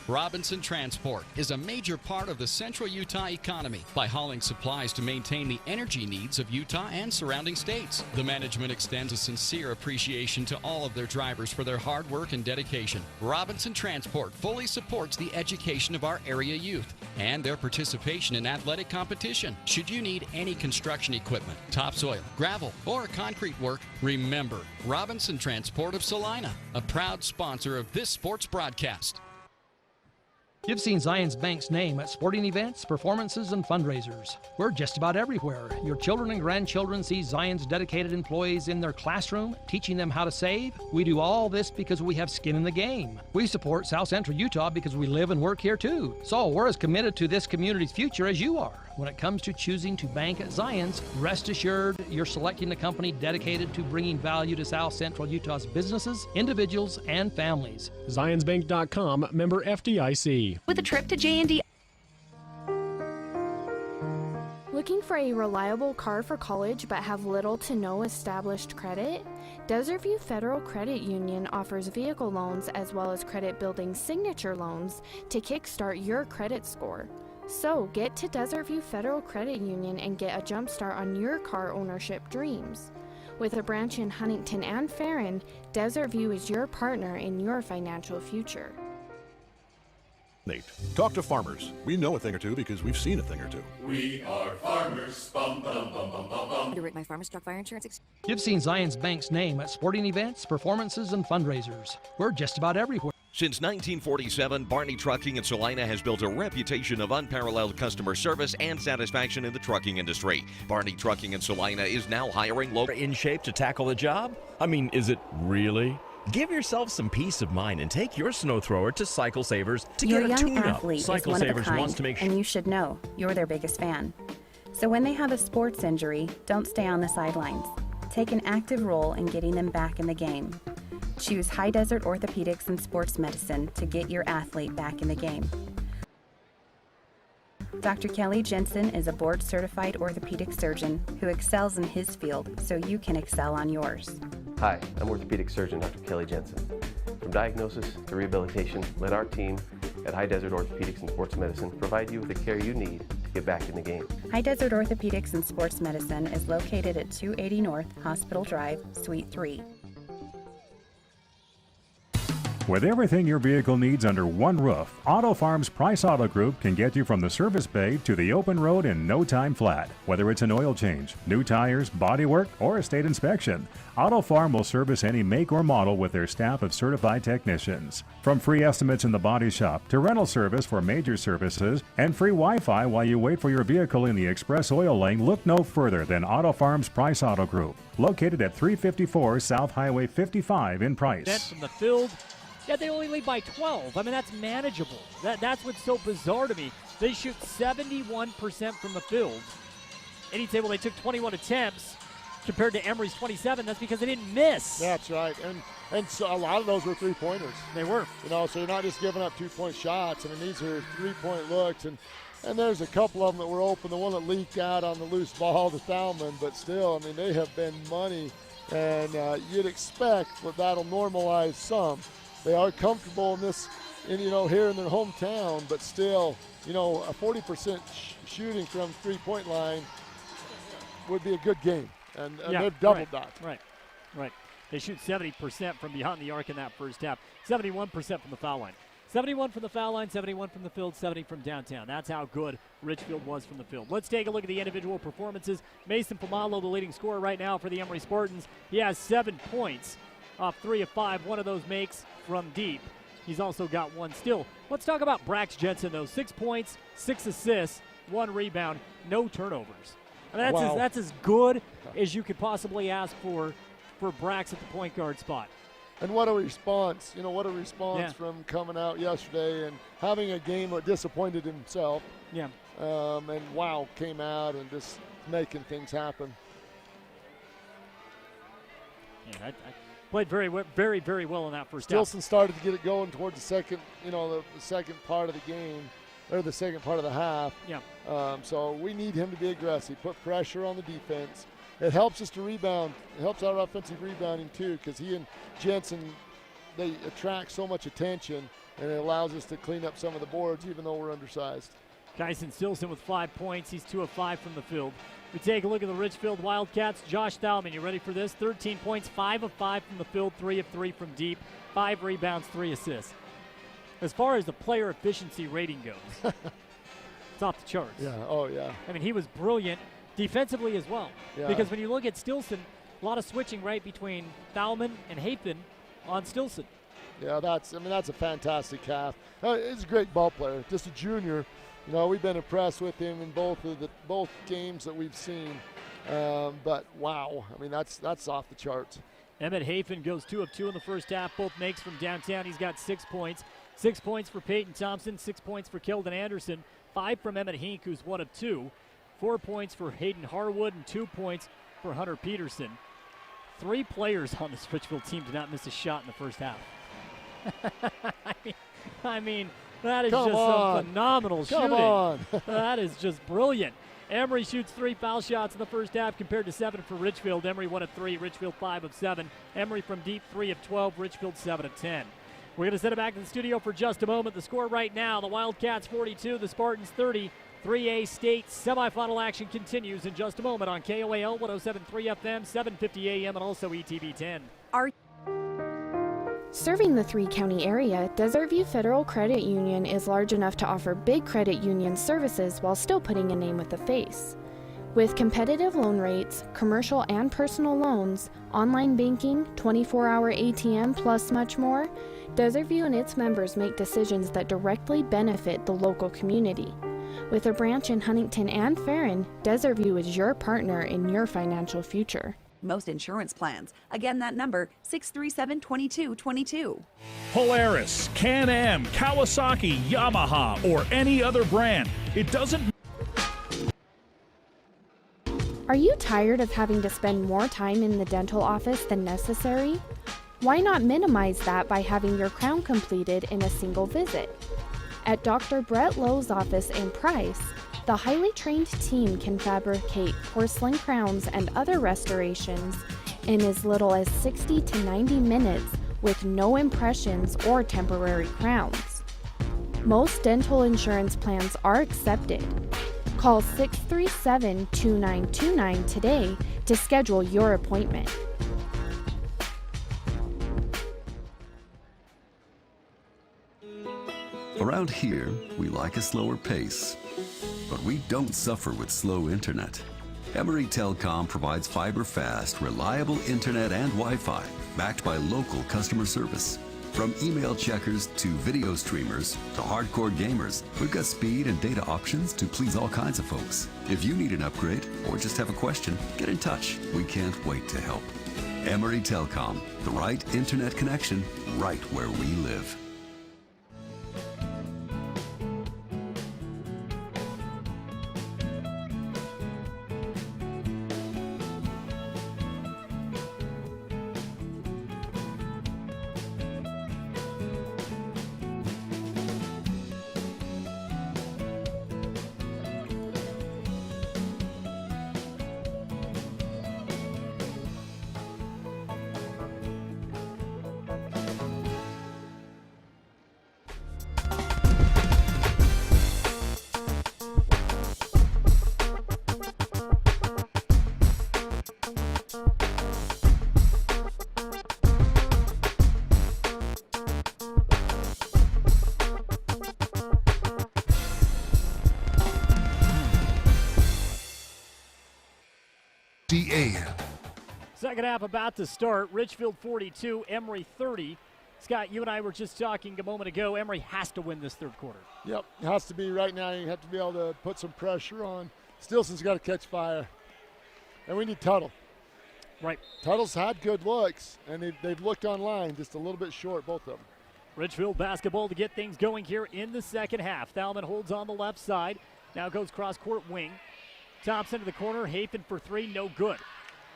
Robinson Transport is a major part of the central Utah economy by hauling supplies to maintain the energy needs of Utah and surrounding states. The management extends a sincere appreciation to all of their drivers for their hard work and dedication. Robinson Transport fully supports the education of our area youth and their participation in athletic competition. Should you need any construction equipment, topsoil, gravel, or concrete work, remember Robinson Transport of Salina, a proud sponsor of this sports broadcast. You've seen Zions Bank's name at sporting events, performances, and fundraisers. We're just about everywhere. Your children and grandchildren see Zions dedicated employees in their classroom, teaching them how to save. We do all this because we have skin in the game. We support South Central Utah because we live and work here too. So we're as committed to this community's future as you are. When it comes to choosing to bank at Zions, rest assured you're selecting a company dedicated to bringing value to South Central Utah's businesses, individuals, and families. ZionsBank.com, member FDIC. With a trip to J&D. Looking for a reliable car for college but have little to no established credit? Desert View Federal Credit Union offers vehicle loans as well as credit building signature loans to kickstart your credit score. So get to Desert View Federal Credit Union and get a jump start on your car ownership dreams. With a branch in Huntington and Farron, Desert View is your partner in your financial future. Nate, talk to farmers. We know a thing or two because we've seen a thing or two. We are farmers. Bum, bum, bum, bum, bum, bum. To rate my farmer's truck fire insurance. You've seen Zions Bank's name at sporting events, performances, and fundraisers. We're just about everywhere. Since 1947, Barney Trucking in Salina has built a reputation of unparalleled customer service and satisfaction in the trucking industry. Barney Trucking in Salina is now hiring local. In shape to tackle the job? I mean, is it really? Give yourself some peace of mind and take your snow thrower to Cycle Savers to your get a young tune-up. athlete Cycle is one Savers of a wants kind, to make sure. and you should know you're their biggest fan. So when they have a sports injury, don't stay on the sidelines. Take an active role in getting them back in the game. Choose High Desert Orthopedics and Sports Medicine to get your athlete back in the game. Dr. Kelly Jensen is a board-certified orthopedic surgeon who excels in his field so you can excel on yours. Hi, I'm orthopedic surgeon Dr. Kelly Jensen. From diagnosis to rehabilitation, let our team at High Desert Orthopedics and Sports Medicine provide you with the care you need to get back in the game. High Desert Orthopedics and Sports Medicine is located at 280 North Hospital Drive, Suite 3. With everything your vehicle needs under one roof, Auto Farm's Price Auto Group can get you from the service bay to the open road in no time flat. Whether it's an oil change, new tires, bodywork, or a state inspection, Auto Farm will service any make or model with their staff of certified technicians. From free estimates in the body shop to rental service for major services and free Wi-Fi while you wait for your vehicle in the express oil lane, look no further than Auto Farm's Price Auto Group, located at 354 South Highway 55 in Price. Net from the field. Yeah, they only lead by 12. I mean, that's manageable. That's what's so bizarre to me. They shoot 71% from the field. Any table, they took 21 attempts compared to Emery's 27. That's because they didn't miss. That's right. And so a lot of those were three-pointers. They were. You know, so you're not just giving up two-point shots. I mean, these are three-point looks. And there's a couple of them that were open. The one that leaked out on the loose ball to Thalman. But still, I mean, they have been money. And you'd expect that that'll normalize some. They are comfortable in this, here in their hometown, but still, a 40% shooting from three-point line would be a good game, and they've doubled that. Right. They shoot 70% from behind the arc in that first half, 71% from the foul line. 71 from the foul line, 71 from the field, 70 from downtown. That's how good Richfield was from the field. Let's take a look at the individual performances. Mason Pomalo, the leading scorer right now for the Emery Spartans. He has 7 points off 3 of 5. One of those makes from deep. He's also got 1 steal. Let's talk about Brax Jensen, though. 6 points, 6 assists, 1 rebound, no turnovers. I mean, that's as good as you could possibly ask for Brax at the point guard spot. And what a response, from coming out yesterday and having a game that disappointed himself. Yeah. And came out and just making things happen. Yeah, I played very, very well in that first half. Stilson started to get it going towards the second, the second part of the game, or the second part of the half. Yeah. So we need him to be aggressive, put pressure on the defense. It helps us to rebound. It helps our offensive rebounding too, because he and Jensen, they attract so much attention, and it allows us to clean up some of the boards, even though we're undersized. Kyson Stilson with 5 points. He's 2 of 5 from the field. We take a look at the Richfield Wildcats. Josh Thalman, you ready for this? 13 points, 5 of 5 from the field, 3 of 3 from deep, 5 rebounds, 3 assists. As far as the player efficiency rating goes, it's off the charts. Yeah, oh yeah. I mean, he was brilliant defensively as well. Yeah. Because when you look at Stilson, a lot of switching right between Thalman and Hathan on Stilson. Yeah, that's a fantastic half. He's a great ball player, just a junior. You know, we've been impressed with him in both games that we've seen. But wow, I mean that's off the charts. Emmett Hafen goes 2 of 2 in the first half. Both makes from downtown. He's got 6 points. 6 points for Peyton Thompson. 6 points for Keldon Anderson. 5 from Emmett Hink, who's 1 of 2. 4 points for Hayden Harwood and 2 points for Hunter Peterson. 3 players on this Richfield team did not miss a shot in the first half. I mean, that is just some phenomenal shooting. That is just brilliant. Emery shoots 3 foul shots in the first half compared to 7 for Richfield. Emery 1 of 3, Richfield 5 of 7. Emery from deep 3 of 12, Richfield 7 of 10. We're going to send it back to the studio for just a moment. The score right now, the Wildcats 42, the Spartans 30. 3A State semifinal action continues in just a moment on KOAL 107.3 FM, 750 AM, and also ETV 10. Serving the 3-county area, Desert View Federal Credit Union is large enough to offer big credit union services while still putting a name with a face. With competitive loan rates, commercial and personal loans, online banking, 24-hour ATM, plus much more, Desert View and its members make decisions that directly benefit the local community. With a branch in Huntington and Farron, Desert View is your partner in your financial future. Most insurance plans. Again, that number, 637-2222. Polaris, Can-Am, Kawasaki, Yamaha, or any other brand. It doesn't. Are you tired of having to spend more time in the dental office than necessary? Why not minimize that by having your crown completed in a single visit? At Dr. Brett Lowe's office in Price, the highly trained team can fabricate porcelain crowns and other restorations in as little as 60 to 90 minutes with no impressions or temporary crowns. Most dental insurance plans are accepted. Call 637-2929 today to schedule your appointment. Around here, we like a slower pace, but we don't suffer with slow internet. Emery Telecom provides fiber-fast, reliable internet and Wi-Fi, backed by local customer service. From email checkers to video streamers to hardcore gamers, we've got speed and data options to please all kinds of folks. If you need an upgrade or just have a question, get in touch. We can't wait to help. Emery Telecom, the right internet connection right where we live. Second half about to start. Richfield 42, Emery 30. Scott, you and I were just talking a moment ago. Emery has to win this third quarter. Yep, it has to be right now. You have to be able to put some pressure on. Stilson's got to catch fire. And we need Tuttle. Right. Tuttle's had good looks, and they've looked online just a little bit short, both of them. Richfield basketball to get things going here in the second half. Thalman holds on the left side. Now goes cross-court wing. Thompson to the corner. Hafen for 3, no good.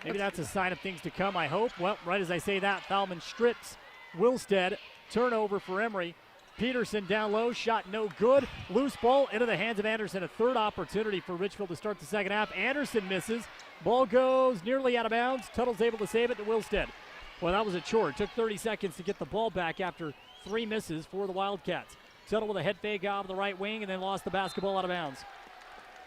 Maybe that's a sign of things to come, I hope. Well, right as I say that, Thalman strips Wilstead. Turnover for Emery. Peterson down low, shot no good. Loose ball into the hands of Anderson. A third opportunity for Richfield to start the second half. Anderson misses. Ball goes nearly out of bounds. Tuttle's able to save it to Wilstead. Well, that was a chore. It took 30 seconds to get the ball back after 3 misses for the Wildcats. Tuttle with a head fake off the right wing and then lost the basketball out of bounds.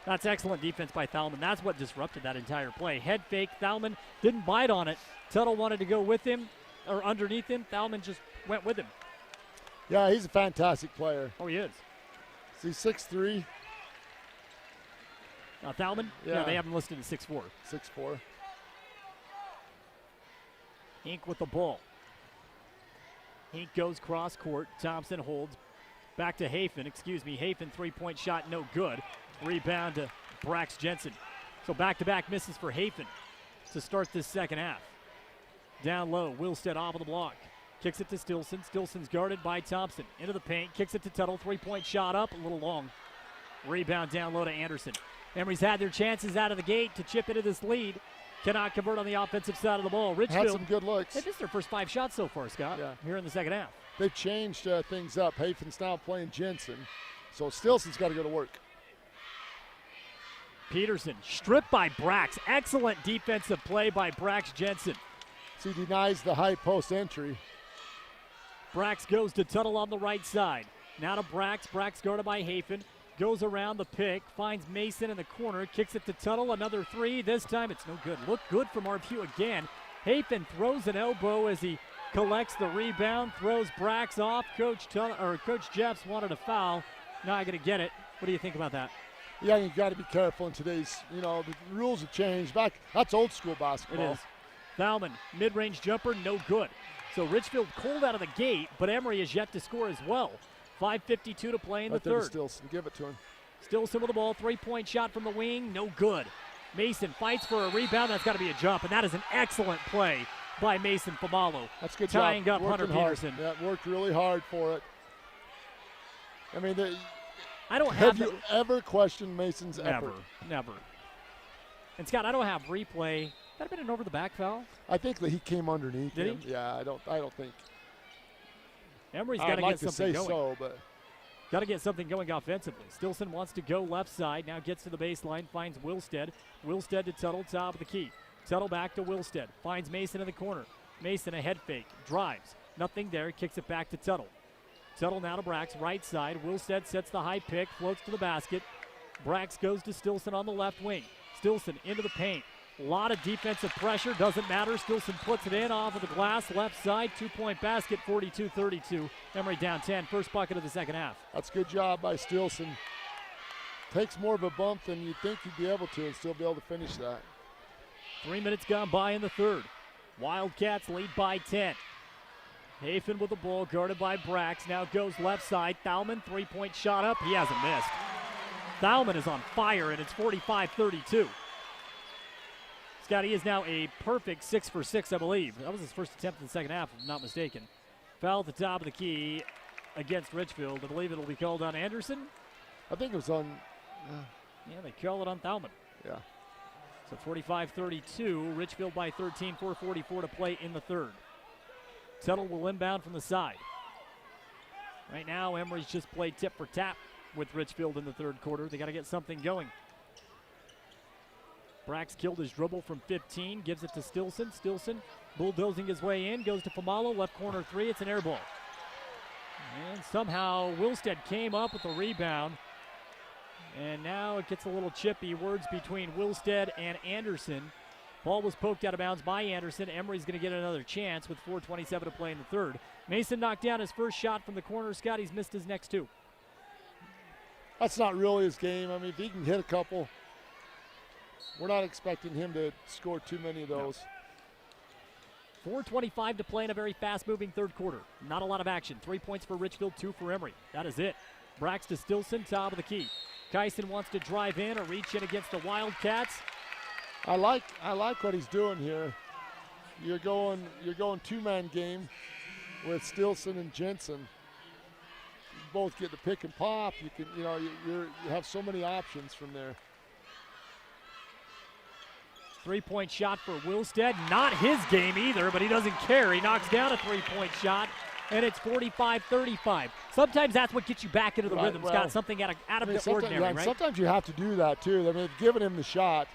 That's excellent defense by Thalman. That's what disrupted that entire play. Head fake. Thalman didn't bite on it. Tuttle wanted to go with him or underneath him. Thalman just went with him. Yeah, he's a fantastic player. Oh, he is. Is he 6'3"? Thalman? Yeah, they have him listed as 6'4". 6'4". Hink with the ball. Hink goes cross court. Thompson holds. Back to Hafen. Hafen three-point shot, no good. Rebound to Brax Jensen. So back-to-back misses for Hafen to start this second half. Down low, Wilstead off of the block. Kicks it to Stilson. Stilson's guarded by Thompson. Into the paint, kicks it to Tuttle. Three-point shot up, a little long. Rebound down low to Anderson. Emery's had their chances out of the gate to chip into this lead. Cannot convert on the offensive side of the ball. Richfield had some good looks. They missed their first 5 shots so far, Scott, here in the second half. They've changed things up. Hafen's now playing Jensen, so Stilson's got to go to work. Peterson stripped by Brax. Excellent defensive play by Brax Jensen. So he denies the high post entry. Brax goes to Tuttle on the right side. Now to Brax. Brax guarded by Hafen. Goes around the pick. Finds Mason in the corner. Kicks it to Tuttle. Another three. This time it's no good. Look good from RPU again. Hafen throws an elbow as he collects the rebound. Throws Brax off. Coach Jeffs wanted a foul. Not going to get it. What do you think about that? Yeah, you got to be careful in today's, the rules have changed. That's old school basketball. It is. Thalman, mid-range jumper, no good. So Richfield cold out of the gate, but Emery is yet to score as well. 5:52 to play in the third. Stilson, give it to him. Stilson with the ball, three-point shot from the wing, no good. Mason fights for a rebound. That's got to be a jump, and that is an excellent play by Mason Famalo. That's good tying job. up Hunter Peterson. Yeah, worked really hard for it. I mean, have you ever questioned Mason's effort? Never. And Scott, I don't have replay. That have been an over-the-back foul? I think that he came underneath Did him. he? Yeah, I don't think. Emery's got to get something going. So, but got to get something going offensively. Stilson wants to go left side. Now gets to the baseline, finds Wilstead. Wilstead to Tuttle, top of the key. Tuttle back to Wilstead. Finds Mason in the corner. Mason a head fake. Drives. Nothing there. Kicks it back to Tuttle. Tuttle now to Brax, right side. Wilstead sets the high pick, floats to the basket. Brax goes to Stilson on the left wing. Stilson into the paint. A lot of defensive pressure, doesn't matter. Stilson puts it in off of the glass, left side, 2-point basket, 42-32. Emery down 10, first bucket of the second half. That's a good job by Stilson. Takes more of a bump than you'd think he'd be able to and still be able to finish that. 3 minutes gone by in the third. Wildcats lead by 10. Hafen with the ball, guarded by Brax. Now goes left side. Thalman, three-point shot up. He hasn't missed. Thalman is on fire, and it's 45-32. Scotty is now a perfect 6 for 6, I believe. That was his first attempt in the second half, if I'm not mistaken. Foul at the top of the key against Richfield. I believe it'll be called on Anderson. I think it was on. Yeah, they call it on Thalman. Yeah. So 45-32. Richfield by 13, 4:44 to play in the third. Tuttle will inbound from the side. Right now, Emery's just played tip for tap with Richfield in the third quarter. They got to get something going. Brax killed his dribble from 15, gives it to Stilson. Stilson bulldozing his way in, goes to Famalo, left corner three. It's an air ball. And somehow Wilstead came up with a rebound. And now it gets a little chippy. Words between Wilstead and Anderson. Ball was poked out of bounds by Anderson. Emery's going to get another chance with 4:27 to play in the third. Mason knocked down his first shot from the corner. Scott, he's missed his next two. That's not really his game. I mean, if he can hit a couple, we're not expecting him to score too many of those. 4:25 to play in a very fast-moving third quarter. Not a lot of action. 3 points for Richfield, 2 for Emery. That is it. Brax to Stilson, top of the key. Kyson wants to drive in or reach in against the Wildcats. I like what he's doing here. You're going two-man game with Stilson and Jensen. You both get the pick and pop. You can you have so many options from there. 3-point shot for Wilstead. Not his game either, but he doesn't care. He knocks down a 3-point shot, and it's 45-35. Sometimes that's what gets you back into the rhythm. It's got something out of the ordinary, right? Sometimes you have to do that, too. I mean, they've given him the shot.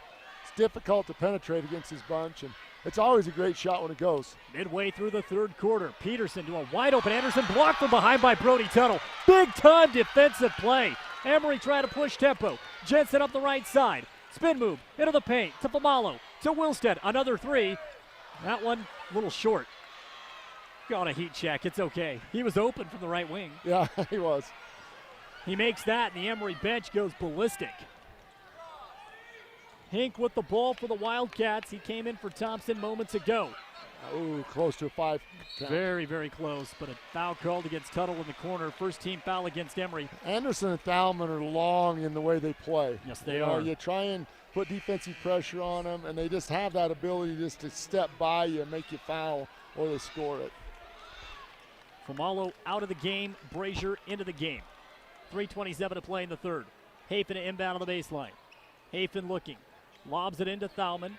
It's difficult to penetrate against his bunch, and it's always a great shot when it goes. Midway through the third quarter, Peterson to a wide-open Anderson, blocked from behind by Brody Tuttle. Big-time defensive play. Emery trying to push tempo. Jensen up the right side. Spin move into the paint to Famalo, to Wilstead. Another three. That one a little short. Got a heat check. It's okay. He was open from the right wing. Yeah, he was. He makes that, and the Emery bench goes ballistic. Hink with the ball for the Wildcats. He came in for Thompson moments ago. Ooh, close to a 5 count. Very, very close, but a foul called against Tuttle in the corner. First team foul against Emery. Anderson and Thalman are long in the way they play. Yes, they are. You try and put defensive pressure on them, and they just have that ability just to step by you and make you foul, or they score it. Formalo out of the game, Brazier into the game. 3:27 to play in the third. Hafen inbound on the baseline. Hafen looking, lobs it into Thalman.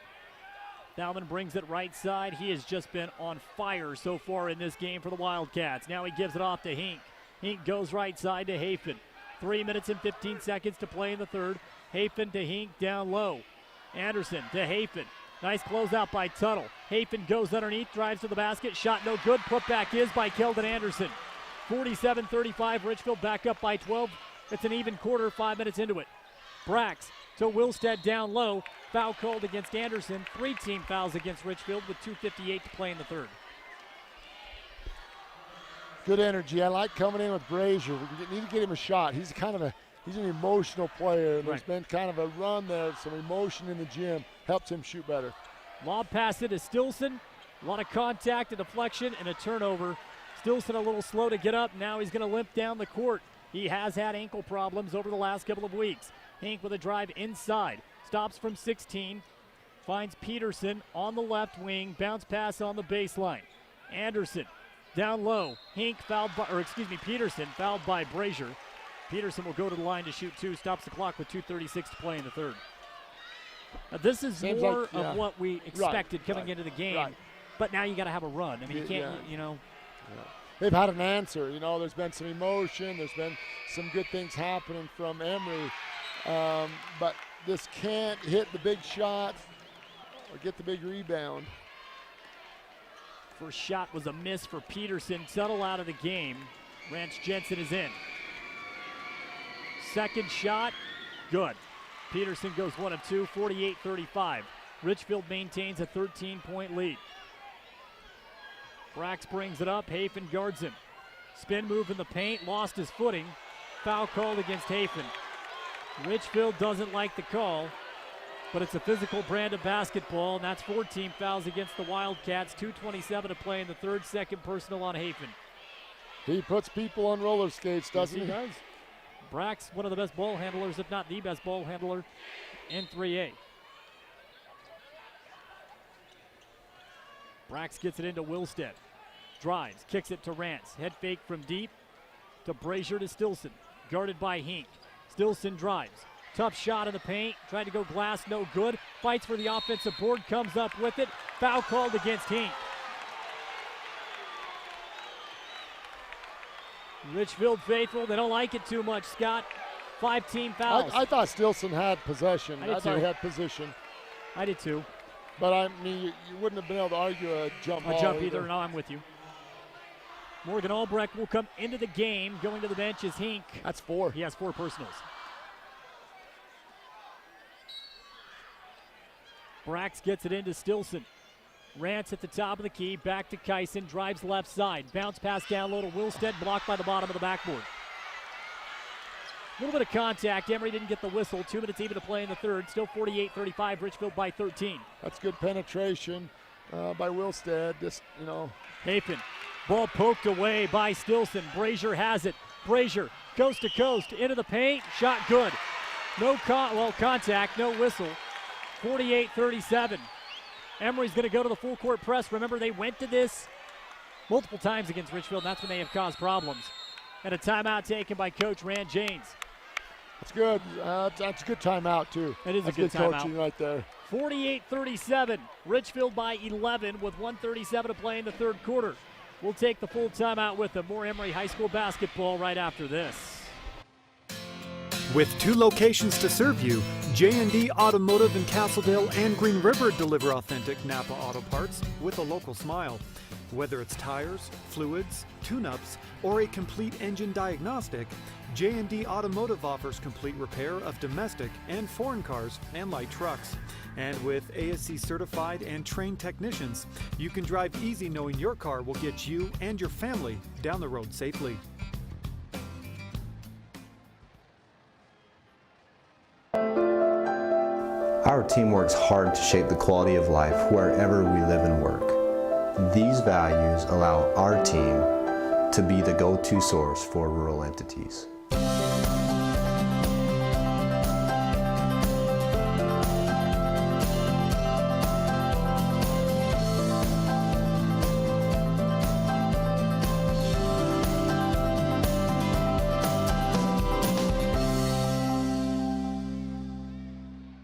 Thalman brings it right side. He has just been on fire so far in this game for the Wildcats. Now he gives it off to Hink. Hink goes right side to Hafen. 3 minutes and 15 seconds to play in the third. Hafen to Hink down low. Anderson to Hafen. Nice closeout by Tuttle. Hafen goes underneath, drives to the basket. Shot no good. Putback is by Keldon Anderson. 47-35. Richfield back up by 12. It's an even quarter, 5 minutes into it. Brax to Wilstead down low. Foul called against Anderson. 3 team fouls against Richfield with 2:58 to play in the third. Good energy. I like coming in with Brazier. We need to get him a shot. He's an emotional player. And there's been kind of a run there, some emotion in the gym. Helps him shoot better. Lob pass it to Stilson. A lot of contact, a deflection, and a turnover. Stilson a little slow to get up. Now he's going to limp down the court. He has had ankle problems over the last couple of weeks. Hink with a drive inside. Stops from 16. Finds Peterson on the left wing. Bounce pass on the baseline. Anderson down low. Peterson fouled by Brazier. Peterson will go to the line to shoot 2. Stops the clock with 2:36 to play in the third. Now this is Seems more like, of what we expected coming into the game. But now you got to have a run. I mean, you can't, They've had an answer. There's been some emotion. There's been some good things happening from Emery. But this can't hit the big shot or get the big rebound. First shot was a miss for Peterson. Tuttle out of the game. Rance Jensen is in. Second shot, good. Peterson goes 1 of 2, 48-35. Richfield maintains a 13-point lead. Brax brings it up. Hafen guards him. Spin move in the paint, lost his footing. Foul called against Hafen. Richfield doesn't like the call, but it's a physical brand of basketball, and that's 14 fouls against the Wildcats. 2:27 to play in the third. Second personal on Hafen. He puts people on roller skates, doesn't he? Yes, he does. Brax, one of the best ball handlers, if not the best ball handler in 3A. Brax gets it into Wilstead. Drives, kicks it to Rance. Head fake from deep to Brazier to Stilson. Guarded by Hink. Stilson drives. Tough shot in the paint. Tried to go glass, no good. Fights for the offensive board, comes up with it. Foul called against Hink. Richfield faithful. They don't like it too much, Scott. 5 team fouls. I thought Stilson had possession. I thought he had position. I did too. But I mean, you wouldn't have been able to argue a jump ball. A jump either. No, I'm with you. Morgan Albrecht will come into the game. Going to the bench is Hink. That's 4. He has 4 personals. Brax gets it into Stilson. Rance at the top of the key. Back to Kyson. Drives left side. Bounce pass down low to Wilstead. Blocked by the bottom of the backboard. A little bit of contact. Emery didn't get the whistle. 2 minutes even to play in the third. Still 48-35. Richfield by 13. That's good penetration by Wilstead. Hafen. Ball poked away by Stilson. Brazier has it. Brazier coast to coast into the paint. Shot good. No contact, no whistle. 48-37. Emery's going to go to the full court press. Remember, they went to this multiple times against Richfield. That's when they have caused problems. And a timeout taken by Coach Rand James. That's good. That's a good timeout, too. It is That's a good timeout. Coaching right there. 48-37. Richfield by 11 with 1:37 to play in the third quarter. We'll take the full timeout with them. More Emery High School basketball right after this. With 2 locations to serve you, J&D Automotive in Castledale and Green River deliver authentic Napa auto parts with a local smile. Whether it's tires, fluids, tune-ups, or a complete engine diagnostic, J&D Automotive offers complete repair of domestic and foreign cars and light trucks. And with ASC certified and trained technicians, you can drive easy knowing your car will get you and your family down the road safely. Our team works hard to shape the quality of life wherever we live and work. These values allow our team to be the go-to source for rural entities.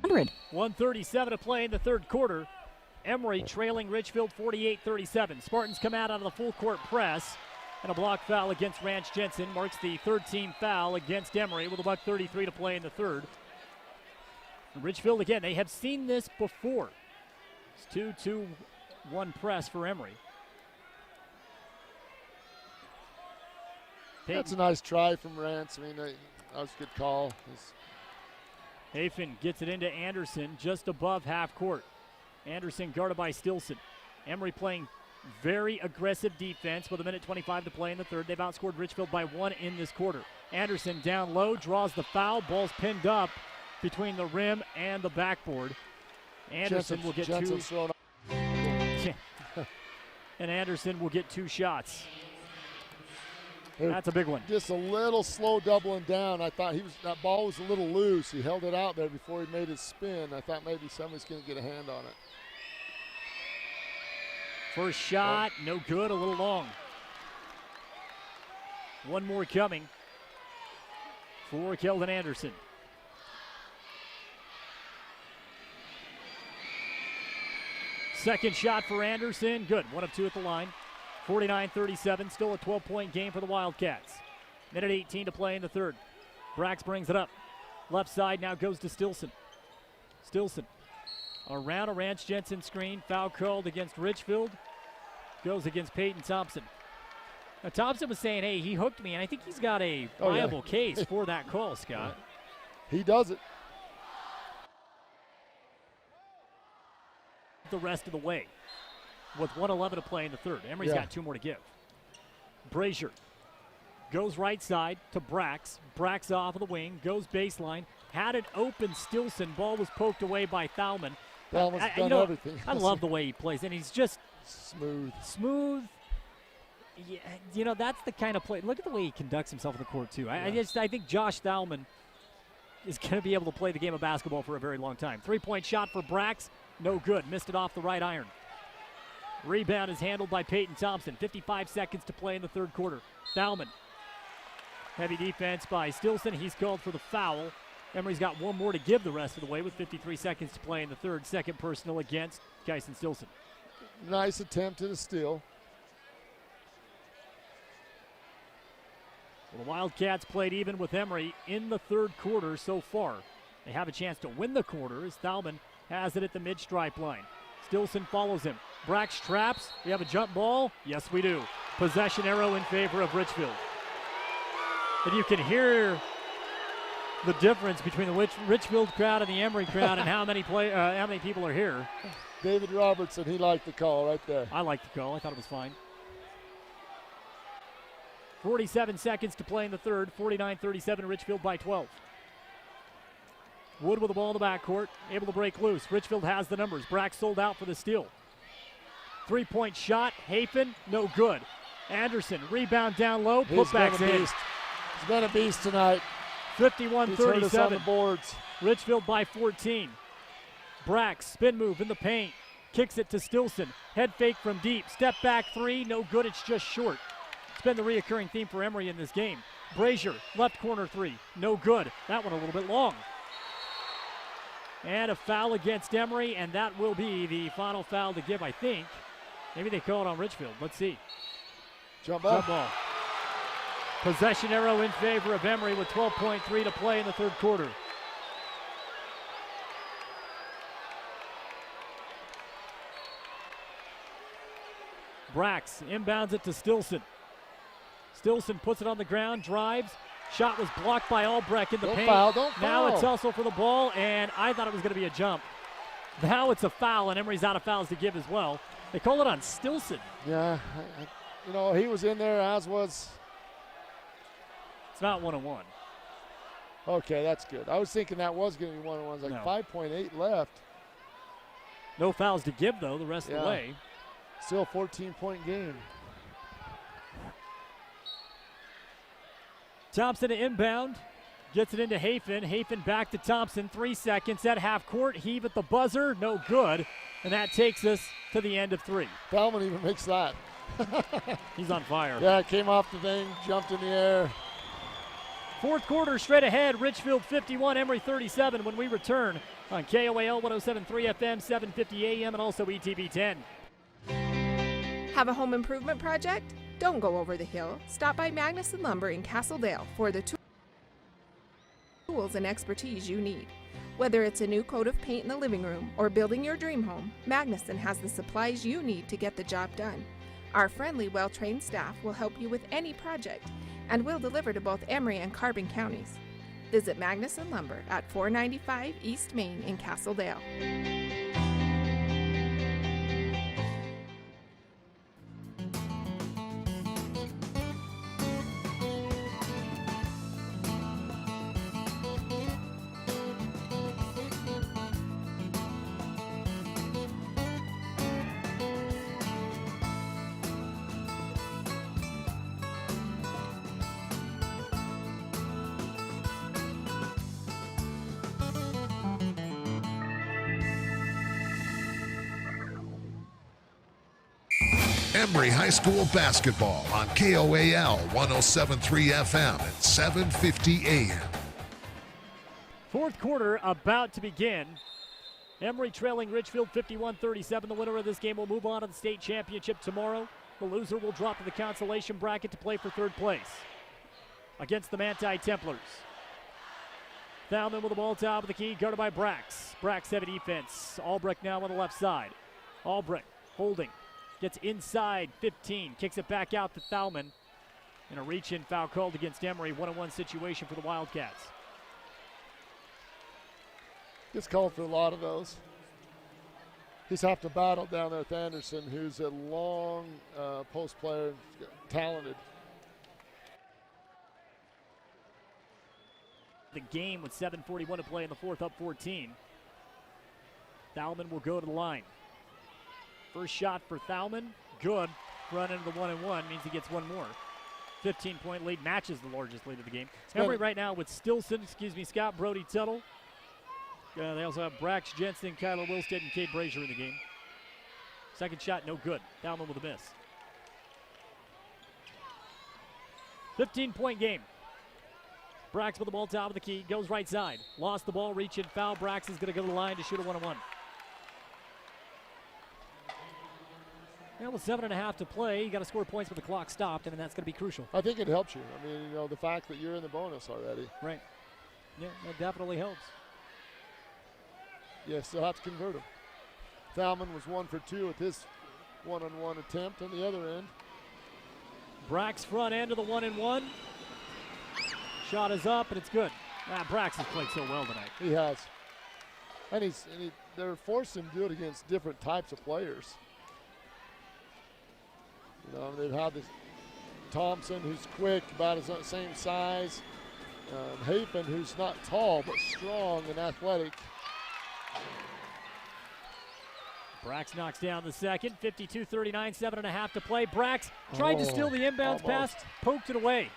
$100. 1:37 to play in the third quarter. Emery trailing Richfield 48-37. Spartans come out of the full court press, and a block foul against Ranch Jensen marks the third team foul against Emery with $1:33 to play in the third. Richfield, again, they have seen this before. It's 2-2-1 press for Emery. That's a nice try from Rance. I mean, that was a good call. Hafen gets it into Anderson just above half court. Anderson guarded by Stilson. Emery playing very aggressive defense with 1:25 to play in the third. They've outscored Richfield by 1 in this quarter. Anderson down low, draws the foul. Ball's pinned up between the rim and the backboard. Anderson will get two. And Anderson will get 2 shots. That's a big one. Just a little slow doubling down. I thought that ball was a little loose. He held it out there before he made his spin. I thought maybe somebody's going to get a hand on it. First shot, no good, a little long. One more coming for Keldon Anderson. Second shot for Anderson, good. 1 of 2 at the line. 49-37, still a 12-point game for the Wildcats. Minute 18 to play in the third. Brax brings it up. Left side now goes to Stilson. Stilson around a Ranch Jensen screen. Foul called against Richfield. Goes against Peyton Thompson. Now Thompson was saying, hey, he hooked me, and I think he's got a viable case for that call, Scott. He does it. The rest of the way. With 1:11 to play in the third. Emery's got 2 more to give. Brazier goes right side to Brax. Brax off of the wing, goes baseline. Had it open, Stilson. Ball was poked away by Thalman. Thalman's done everything. I love the way he plays, and he's just smooth. Yeah, that's the kind of play. Look at the way he conducts himself on the court, too. I think Josh Thalman is going to be able to play the game of basketball for a very long time. 3-point shot for Brax. No good. Missed it off the right iron. Rebound is handled by Peyton Thompson. 55 seconds to play in the third quarter. Thalman. Heavy defense by Stilson. He's called for the foul. Emery's got 1 more to give the rest of the way with 53 seconds to play in the third. Second personal against Kyson Stilson. Nice attempt at a steal. Well, the Wildcats played even with Emery in the third quarter so far. They have a chance to win the quarter as Thalman has it at the mid-stripe line. Stilson follows him. Brax traps. We have a jump ball. Yes, we do. Possession arrow in favor of Richfield. And you can hear the difference between the Richfield crowd and the Emery crowd and how many people are here. David Robertson, he liked the call right there. I liked the call. I thought it was fine. 47 seconds to play in the third. 49-37, Richfield by 12. Wood with the ball in the backcourt, able to break loose. Richfield has the numbers. Brax sold out for the steal. 3-point shot, Hafen, no good. Anderson, rebound down low, putbacks in. He's been a beast tonight. 51-37. On the boards. Richfield by 14. Brax, spin move in the paint. Kicks it to Stilson. Head fake from deep. Step back 3, no good, it's just short. It's been the reoccurring theme for Emery in this game. Brazier, left corner 3, no good. That one a little bit long. And a foul against Emery, and that will be the final foul to give, I think. Maybe they call it on Richfield. Let's see. Jump ball. Possession arrow in favor of Emery with 12.3 to play in the third quarter. Brax inbounds it to Stilson. Stilson puts it on the ground, drives. Shot was blocked by Albrecht in the paint. Don't foul. Now it's also for the ball, and I thought it was going to be a jump. Now it's a foul, and Emery's out of fouls to give as well. They call it on Stilson. Yeah, he was in there, as was. It's not 1-on-1. Okay, that's good. I was thinking that was going to be 1-on-1. Like 5.8 left. No fouls to give, though, the rest of the way. Still a 14-point game. Thompson to inbound. Gets it into Hafen. Hafen back to Thompson. 3 seconds at half court. Heave at the buzzer. No good. And that takes us to the end of 3. Bellman even makes that. He's on fire. Yeah, came off the thing, jumped in the air. Fourth quarter straight ahead. Richfield 51, Emery 37 when we return on KOAL 107.3 FM, 750 AM, and also ETB 10. Have a home improvement project? Don't go over the hill. Stop by Magnuson Lumber in Castledale for the tools and expertise you need. Whether it's a new coat of paint in the living room or building your dream home, Magnuson has the supplies you need to get the job done. Our friendly, well-trained staff will help you with any project and will deliver to both Emery and Carbon counties. Visit Magnuson Lumber at 495 East Main in Castledale. Emery High School basketball on KOAL 107.3 FM at 750 AM. Fourth quarter about to begin. Emery trailing Richfield 51-37. The winner of this game will move on to the state championship tomorrow. The loser will drop to the consolation bracket to play for third place against the Manti Templars. Thalman with the ball top of the key, guarded by Brax. Brax heavy defense. Albrecht now on the left side. Albrecht holding. Gets inside 15, kicks it back out to Thalman. And a reach-in foul called against Emery. 1-on-1 situation for the Wildcats. Gets called for a lot of those. He's have to battle down there with Anderson, who's a long post player, talented. The game with 7:41 to play in the fourth, up 14. Thalman will go to the line. First shot for Thalman, good. Run into the 1-and-1 means he gets one more. 15-point lead, matches the largest lead of the game. Emery right now with Stilson, Scott, Brody Tuttle. They also have Brax, Jensen, Kyler Wilstead, and Cade Brazier in the game. Second shot, no good. Thalman with a miss. 15-point game. Brax with the ball top of the key, goes right side. Lost the ball, reach in foul. Brax is going to go to the line to shoot a 1-on-1. Well, with 7.5 to play, you got to score points when the clock stopped, and that's going to be crucial. I think it helps you. I mean, the fact that you're in the bonus already. Right. Yeah, that definitely helps. Yeah, still have to convert him. Thalman was 1 for 2 with his 1-on-1 attempt on the other end. Brax front end of the 1-and-1. Shot is up, and it's good. Brax has played so well tonight. He has. And they're forcing him to do it against different types of players. They've had this Thompson, who's quick, about his same size. Hafen, who's not tall, but strong and athletic. Brax knocks down the second. 52-39, 7.5 to play. Brax tried to steal the inbounds pass, poked it away.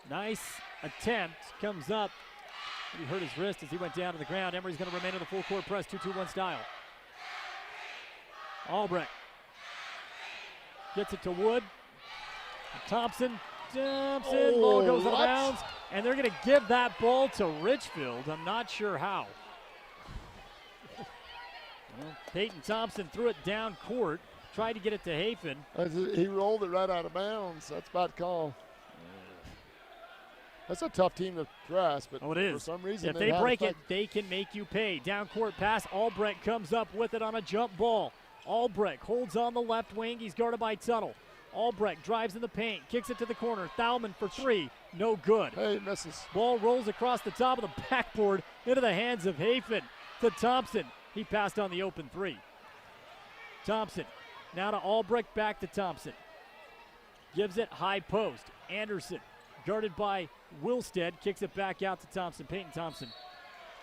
Nice attempt. Comes up. He hurt his wrist as he went down to the ground. Emery's going to remain in the full court press, 2-2-1 style. Albrecht gets it to Wood. Thompson jumps in, ball goes out of bounds, and they're going to give that ball to Richfield. I'm not sure how. Well, Peyton Thompson threw it down court, tried to get it to Hafen. He rolled it right out of bounds. That's about call. That's a tough team to press, but it is. For some reason if they break it, they can make you pay. Down court pass, Albrecht comes up with it on a jump ball. Albrecht holds on the left wing. He's guarded by Tuttle. Albrecht drives in the paint, kicks it to the corner. Thalman for 3, no good. Hey, misses. Ball rolls across the top of the backboard into the hands of Hafen to Thompson. He passed on the open 3. Thompson now to Albrecht, back to Thompson. Gives it high post. Anderson guarded by Wilstead, kicks it back out to Thompson. Peyton Thompson.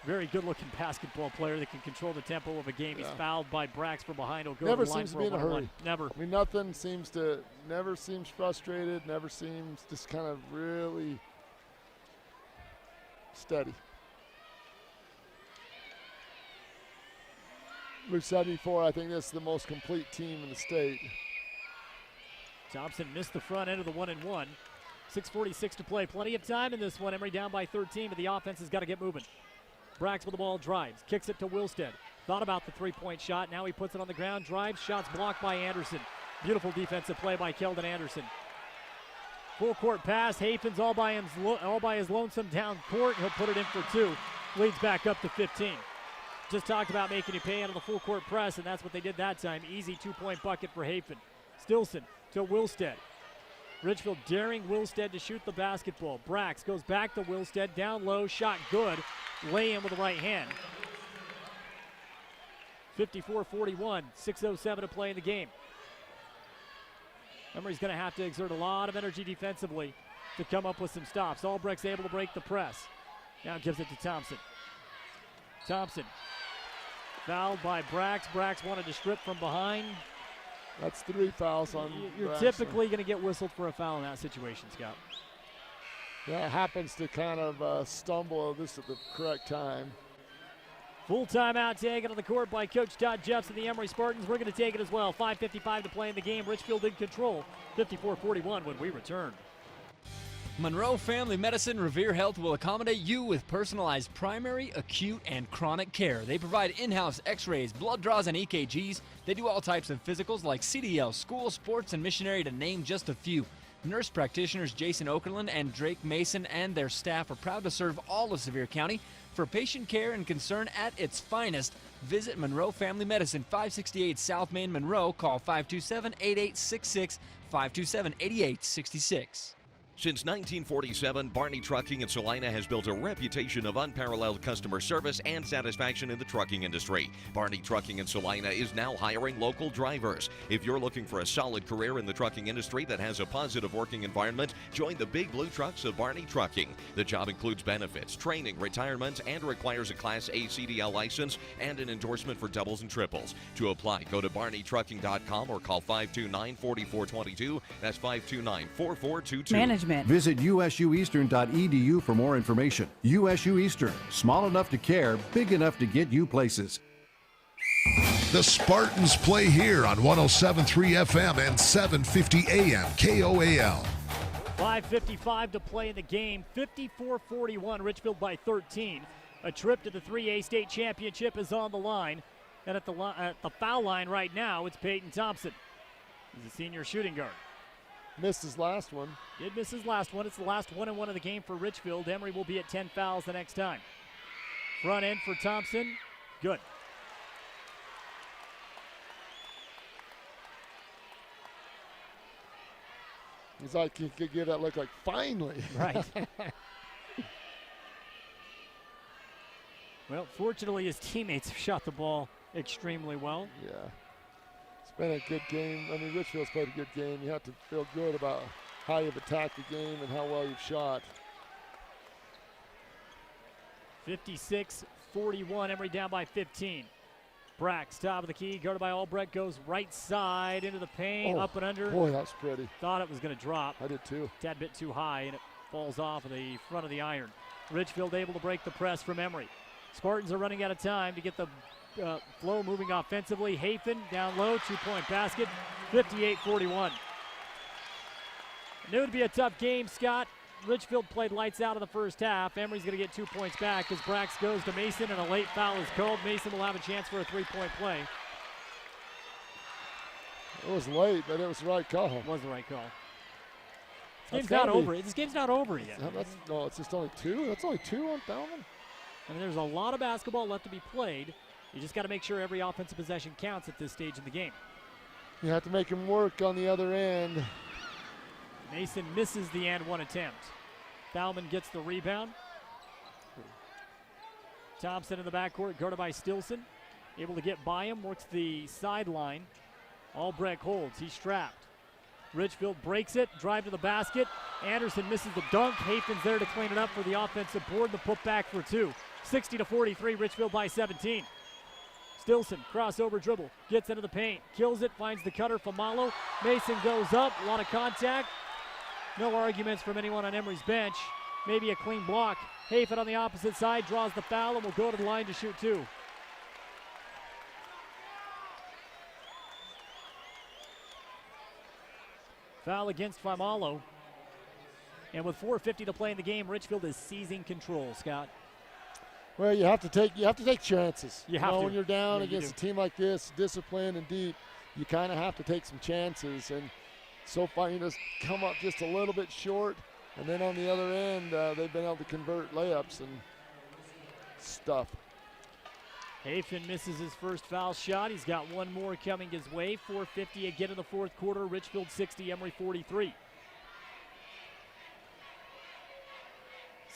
Very good-looking basketball player that can control the tempo of a game. He's fouled by Brax from behind. He'll go Never to the line seems for to be in a hurry. Never. I mean, never seems frustrated, never seems just kind of really steady. We've said before, I think this is the most complete team in the state. Thompson missed the front end of the 1-and-1. 6:46 to play. Plenty of time in this one. Emery down by 13, but the offense has got to get moving. Brax with the ball, drives, kicks it to Wilstead. Thought about the three-point shot. Now he puts it on the ground, drives, shots blocked by Anderson. Beautiful defensive play by Keldon Anderson. Full court pass. Hafen's all by his lonesome down court. He'll put it in for two. Leads back up to 15. Just talked about making you pay out of the full court press, and that's what they did that time. Easy two-point bucket for Hafen. Stilson to Wilstead. Richfield daring Wilstead to shoot the basketball. Brax goes back to Wilstead, down low, shot good. Lay in with the right hand. 54-41, 6:07 to play in the game. Emery's going to have to exert a lot of energy defensively to come up with some stops. Albrecht's able to break the press. Now gives it to Thompson. Thompson fouled by Brax. Brax wanted to strip from behind. That's 3 fouls on You're Brax. typically going to get whistled for a foul in that situation, Scott. Yeah, it happens to kind of stumble this at the correct time. Full timeout taken on the court by Coach Todd Jeffs and the Emery Spartans. We're going to take it as well. 5:55 to play in the game. Richfield in control. 54-41 when we return. Monroe Family Medicine Revere Health will accommodate you with personalized primary, acute, and chronic care. They provide in-house x-rays, blood draws, and EKGs. They do all types of physicals like CDL, school, sports, and missionary, to name just a few. Nurse practitioners Jason Okerlund and Drake Mason and their staff are proud to serve all of Sevier County. For patient care and concern at its finest, visit Monroe Family Medicine, 568 South Main, Monroe. Call 527-8866, 527-8866. Since 1947, Barney Trucking in Salina has built a reputation of unparalleled customer service and satisfaction in the trucking industry. Barney Trucking in Salina is now hiring local drivers. If you're looking for a solid career in the trucking industry that has a positive working environment, join the big blue trucks of Barney Trucking. The job includes benefits, training, retirement, and requires a Class A CDL license and an endorsement for doubles and triples. To apply, go to barneytrucking.com or call 529-4422. That's 529-4422. Management. Visit usueastern.edu for more information. USU Eastern, small enough to care, big enough to get you places. The Spartans play here on 107.3 FM and 750 AM KOAL. 5:55 to play in the game. 54-41, Richfield by 13. A trip to the 3A state championship is on the line. And at the foul line right now, it's Peyton Thompson. He's a senior shooting guard. Missed his last one. Did miss his last one. It's the last 1-and-1 of the game for Richfield. Emery will be at 10 fouls the next time. Front end for Thompson. Good. He's like, he could give that look like, finally. Right. Well, fortunately, his teammates have shot the ball extremely well. Yeah. It's been a good game. I mean, Richfield's played a good game. You have to feel good about how you've attacked the game and how well you've shot. 56-41, Emery down by 15. Brax, top of the key, guarded by Albrecht, goes right side into the paint, up and under. Boy, that's pretty. Thought it was going to drop. I did too. Tad bit too high, and it falls off of the front of the iron. Richfield able to break the press from Emery. Spartans are running out of time to get the flow moving offensively. Hafen down low, two-point basket, 58-41. Knew it would be a tough game, Scott. Richfield played lights out in the first half. Emery's going to get 2 points back as Brax goes to Mason, and a late foul is called. Mason will have a chance for a three-point play. It was late, but it was the right call. It was the right call. This game's not over. This game's not over yet. No, it's just only two. That's only two on Thelman. I mean, there's a lot of basketball left to be played. You just got to make sure every offensive possession counts at this stage in the game. You have to make him work on the other end. Mason misses the and one attempt. Thalman gets the rebound. Thompson in the backcourt, guarded by Stilson. Able to get by him, works the sideline. Albrecht holds, he's strapped. Richfield breaks it, drive to the basket. Anderson misses the dunk. Hafen's there to clean it up for the offensive board. The putback for 2. 60-43, Richfield by 17. Stilson, crossover dribble, gets into the paint, kills it, finds the cutter for Malo. Mason goes up, a lot of contact. No arguments from anyone on Emery's bench. Maybe a clean block. Hafen on the opposite side draws the foul and will go to the line to shoot 2. Foul against Faimalo. And with 4:50 to play in the game, Richfield is seizing control, Scott. Well, you have to take chances. You have to. When you're down Yeah, against a team like this, disciplined and deep, you kind of have to take some chances. And so far, you just come up just a little bit short. And then on the other end, they've been able to convert layups and stuff. Hafen misses his first foul shot. He's got one more coming his way. 4:50 again in the fourth quarter. Richfield 60, Emery 43.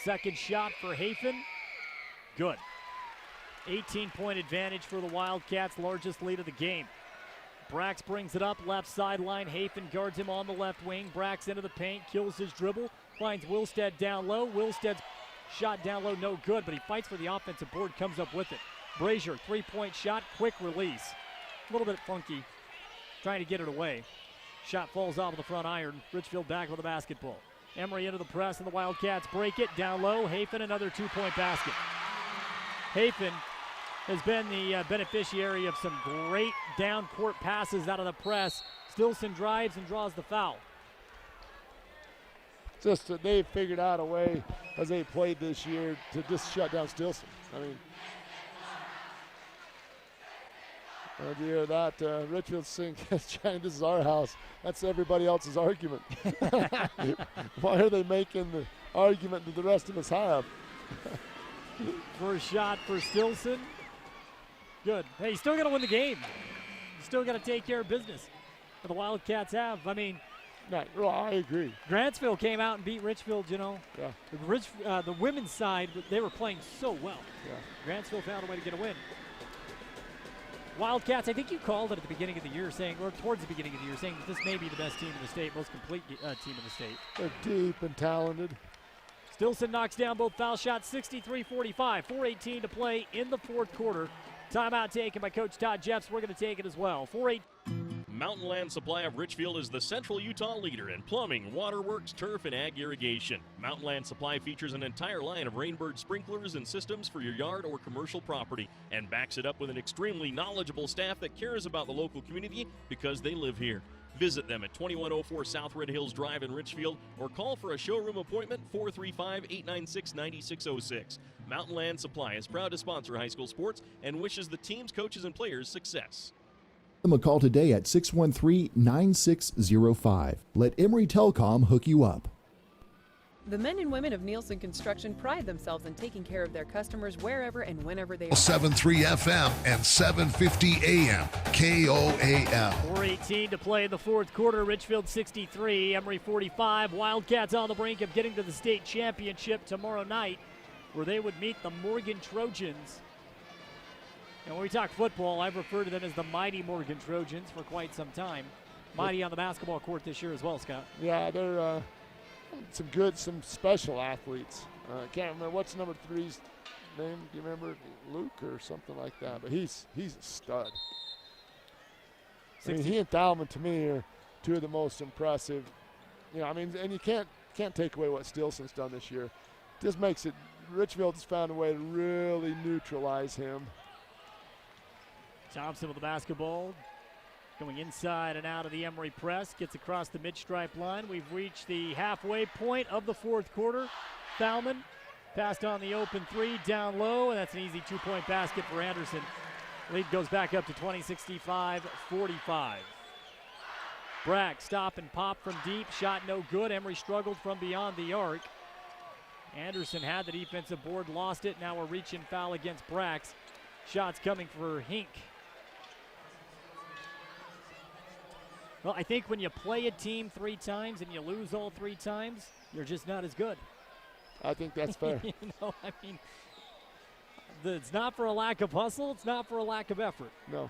Second shot for Hafen. Good. 18-point advantage for the Wildcats, largest lead of the game. Brax brings it up, left sideline. Hafen guards him on the left wing. Brax into the paint, kills his dribble, finds Wilstead down low. Wilstead's shot down low, no good, but he fights for the offensive board, comes up with it. Brazier, three-point shot, quick release. A little bit funky, trying to get it away. Shot falls off of the front iron. Richfield back with the basketball. Emery into the press, and the Wildcats break it down low. Hafen, another two-point basket. Hafen has been the beneficiary of some great down-court passes out of the press. Stilson drives and draws the foul. Just that they've figured out a way, as they played this year, to just shut down Stilson. I mean, you hear that, Richfield sing, Johnny, this is our house. That's everybody else's argument. Why are they making the argument that the rest of us have? First shot for Stilson. Good. Hey, you still got to win the game. You still got to take care of business. And the Wildcats have. I mean, well, I agree. Grantsville came out and beat Richfield, you know. Yeah. The women's side, they were playing so well. Yeah. Grantsville found a way to get a win. Wildcats, I think you called it at the beginning of the year, saying, or towards the beginning of the year, saying that this may be the best team in the state, most complete team in the state. They're deep and talented. Stilson knocks down both foul shots, 63-45. 4:18 to play in the fourth quarter. Timeout taken by Coach Todd Jeffs. We're going to take it as well. 4:18. Mountain Land Supply of Richfield is the Central Utah leader in plumbing, waterworks, turf, and ag irrigation. Mountain Land Supply features an entire line of Rainbird sprinklers and systems for your yard or commercial property and backs it up with an extremely knowledgeable staff that cares about the local community because they live here. Visit them at 2104 South Red Hills Drive in Richfield or call for a showroom appointment 435-896-9606. Mountain Land Supply is proud to sponsor high school sports and wishes the teams, coaches, and players success. Give them a call today at 613-9605. Let Emery Telecom hook you up. The men and women of Nielsen Construction pride themselves in taking care of their customers wherever and whenever they are. 7.3 FM and 7:50 AM KOAL. 4:18 to play in the fourth quarter. Richfield 63, Emery 45. Wildcats on the brink of getting to the state championship tomorrow night, where they would meet the Morgan Trojans. And when we talk football, I've referred to them as the mighty Morgan Trojans for quite some time. Mighty on the basketball court this year as well, Scott. Yeah, they're some special athletes. I can't remember what's number 3's name. Do you remember? Luke or something like that. But he's a stud. I mean, he and Thalman to me are two of the most impressive. You know, I mean, and you can't take away what Stilson's done this year. Just makes it. Richfield has found a way to really neutralize him. Thompson with the basketball, going inside and out of the Emery press, gets across the mid-stripe line. We've reached the halfway point of the fourth quarter. Thalman passed on the open three down low, and that's an easy two-point basket for Anderson. Lead goes back up to 20, 65-45. Bragg stop and pop from deep, shot no good. Emery struggled from beyond the arc. Anderson had the defensive board, lost it. Now a reach-in foul against Brax. Shots coming for Hink. Well, I think when you play a team 3 times and you lose all 3 times, you're just not as good. I think that's fair. You know, I mean, it's not for a lack of hustle. It's not for a lack of effort. No.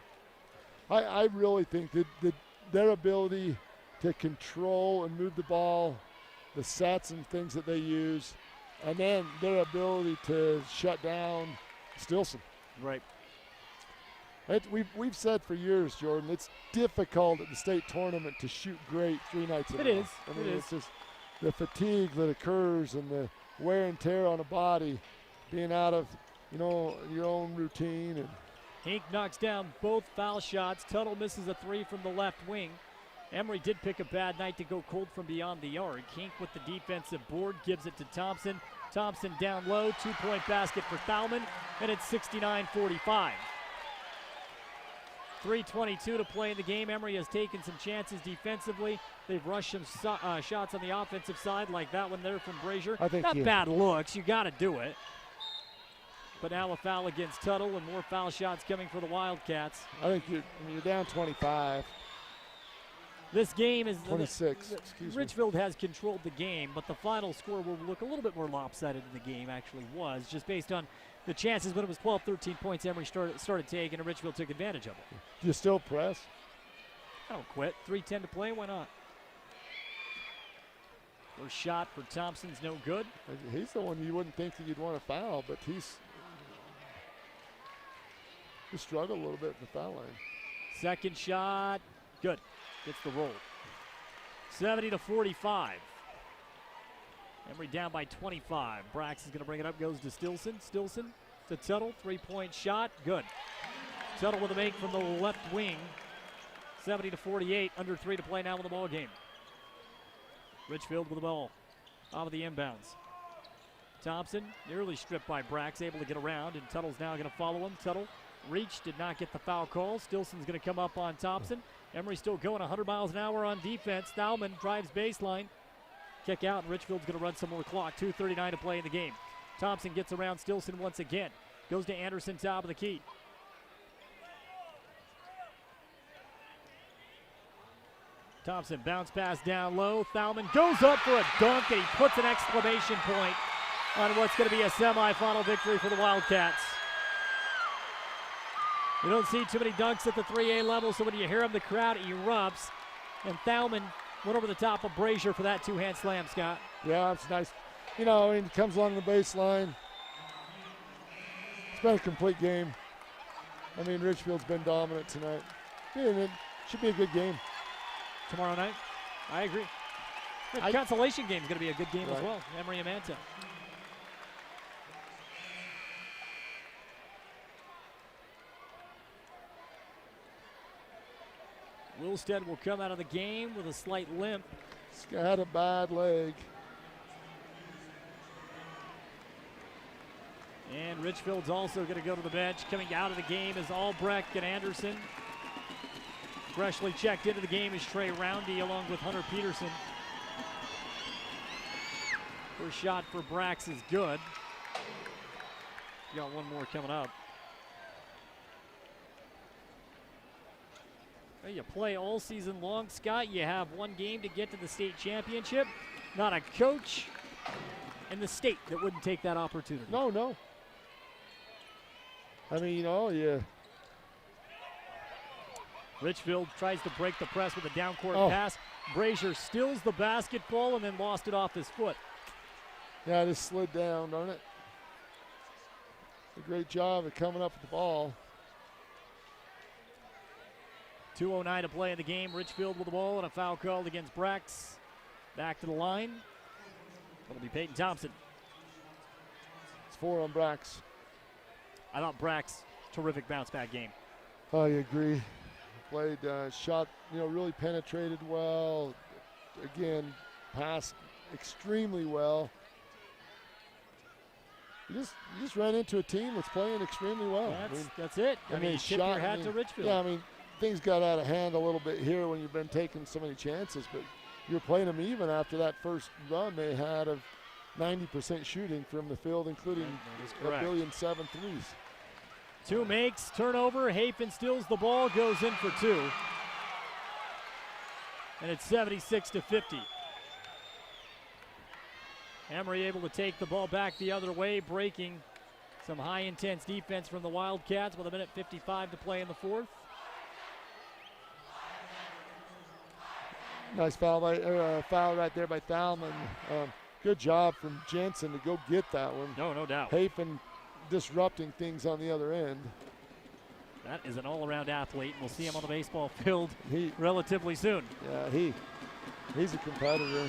I really think that their ability to control and move the ball, the sets and things that they use, and then their ability to shut down Stilson. Right. We've said for years, Jordan, it's difficult at the state tournament to shoot great 3 nights in a row. It is. I mean, it's just the fatigue that occurs and the wear and tear on a body, being out of, your own routine. And Hink knocks down both foul shots. Tuttle misses a 3 from the left wing. Emery did pick a bad night to go cold from beyond the arc. Hink with the defensive board gives it to Thompson. Thompson down low, 2-point basket for Thaumann, and it's 69-45. 3:22 to play in the game. Emery has taken some chances defensively. They've rushed some shots on the offensive side, like that one there from Brazier. Not bad looks. You got to do it. But now a foul against Tuttle and more foul shots coming for the Wildcats. I think you're down 25. This game is 26. Richfield has controlled the game, but the final score will look a little bit more lopsided than the game actually was, just based on the chances. When it was 12, 13 points, Emery started taking, and Richfield took advantage of it. Do you still press? I don't quit. 3:10 to play. Why not? First shot for Thompson's no good. He's the one you wouldn't think that you'd want to foul, but he struggled a little bit at the foul line. Second shot, good. Gets the roll. 70-45. Emery down by 25. Brax is going to bring it up, goes to Stilson. Stilson to Tuttle, 3-point shot, good. Tuttle with a make from the left wing. 70-48, under 3 to play now in the ball game. Richfield with the ball, off of the inbounds. Thompson nearly stripped by Brax, able to get around, and Tuttle's now going to follow him. Tuttle reached, did not get the foul call. Stilson's going to come up on Thompson. Emery still going 100 miles an hour on defense. Thaumann drives baseline. Kick out, and Richfield's going to run some more clock. 2:39 to play in the game. Thompson gets around Stilson once again. Goes to Anderson, top of the key. Thompson bounce pass down low. Thaumann goes up for a dunk, and he puts an exclamation point on what's going to be a semifinal victory for the Wildcats. You don't see too many dunks at the 3A level, so when you hear him, the crowd erupts. And Thaumann went over the top of Brazier for that two-hand slam, Scott. Yeah, it's nice. He comes along the baseline. It's been a complete game. Richfield's been dominant tonight. It should be a good game. Tomorrow night? I agree. The consolation game is going to be a good game as well. Emery and Manta. Wilstead will come out of the game with a slight limp. He's got a bad leg. And Richfield's also going to go to the bench. Coming out of the game is Albrecht and Anderson. Freshly checked into the game is Trey Roundy along with Hunter Peterson. First shot for Brax is good. Got one more coming up. Well, you play all season long, Scott. You have one game to get to the state championship. Not a coach in the state that wouldn't take that opportunity. No. Richfield tries to break the press with a down-court pass. Brazier steals the basketball and then lost it off his foot. Yeah, it just slid down, don't it? A great job of coming up with the ball. 2:09 to play in the game. Richfield with the ball and a foul called against Brax. Back to the line. It'll be Peyton Thompson. It's 4 on Brax. I thought Brax, terrific bounce-back game. I agree. Played, shot, really penetrated well. Again, passed extremely well. You just ran into a team that's playing extremely well. That's it. You tip your hat to Richfield. Yeah, things got out of hand a little bit here when you've been taking so many chances, but you're playing them even after that first run they had of 90% shooting from the field, including a billion 7 threes. 2 makes, turnover. Hafen steals the ball, goes in for 2. And it's 76-50. Emery able to take the ball back the other way, breaking some high intense defense from the Wildcats with 1:55 to play in the fourth. Nice foul right there by Thalman. Good job from Jensen to go get that one. No doubt. Hafen disrupting things on the other end. That is an all-around athlete. We'll see him on the baseball field relatively soon. Yeah, he's a competitor.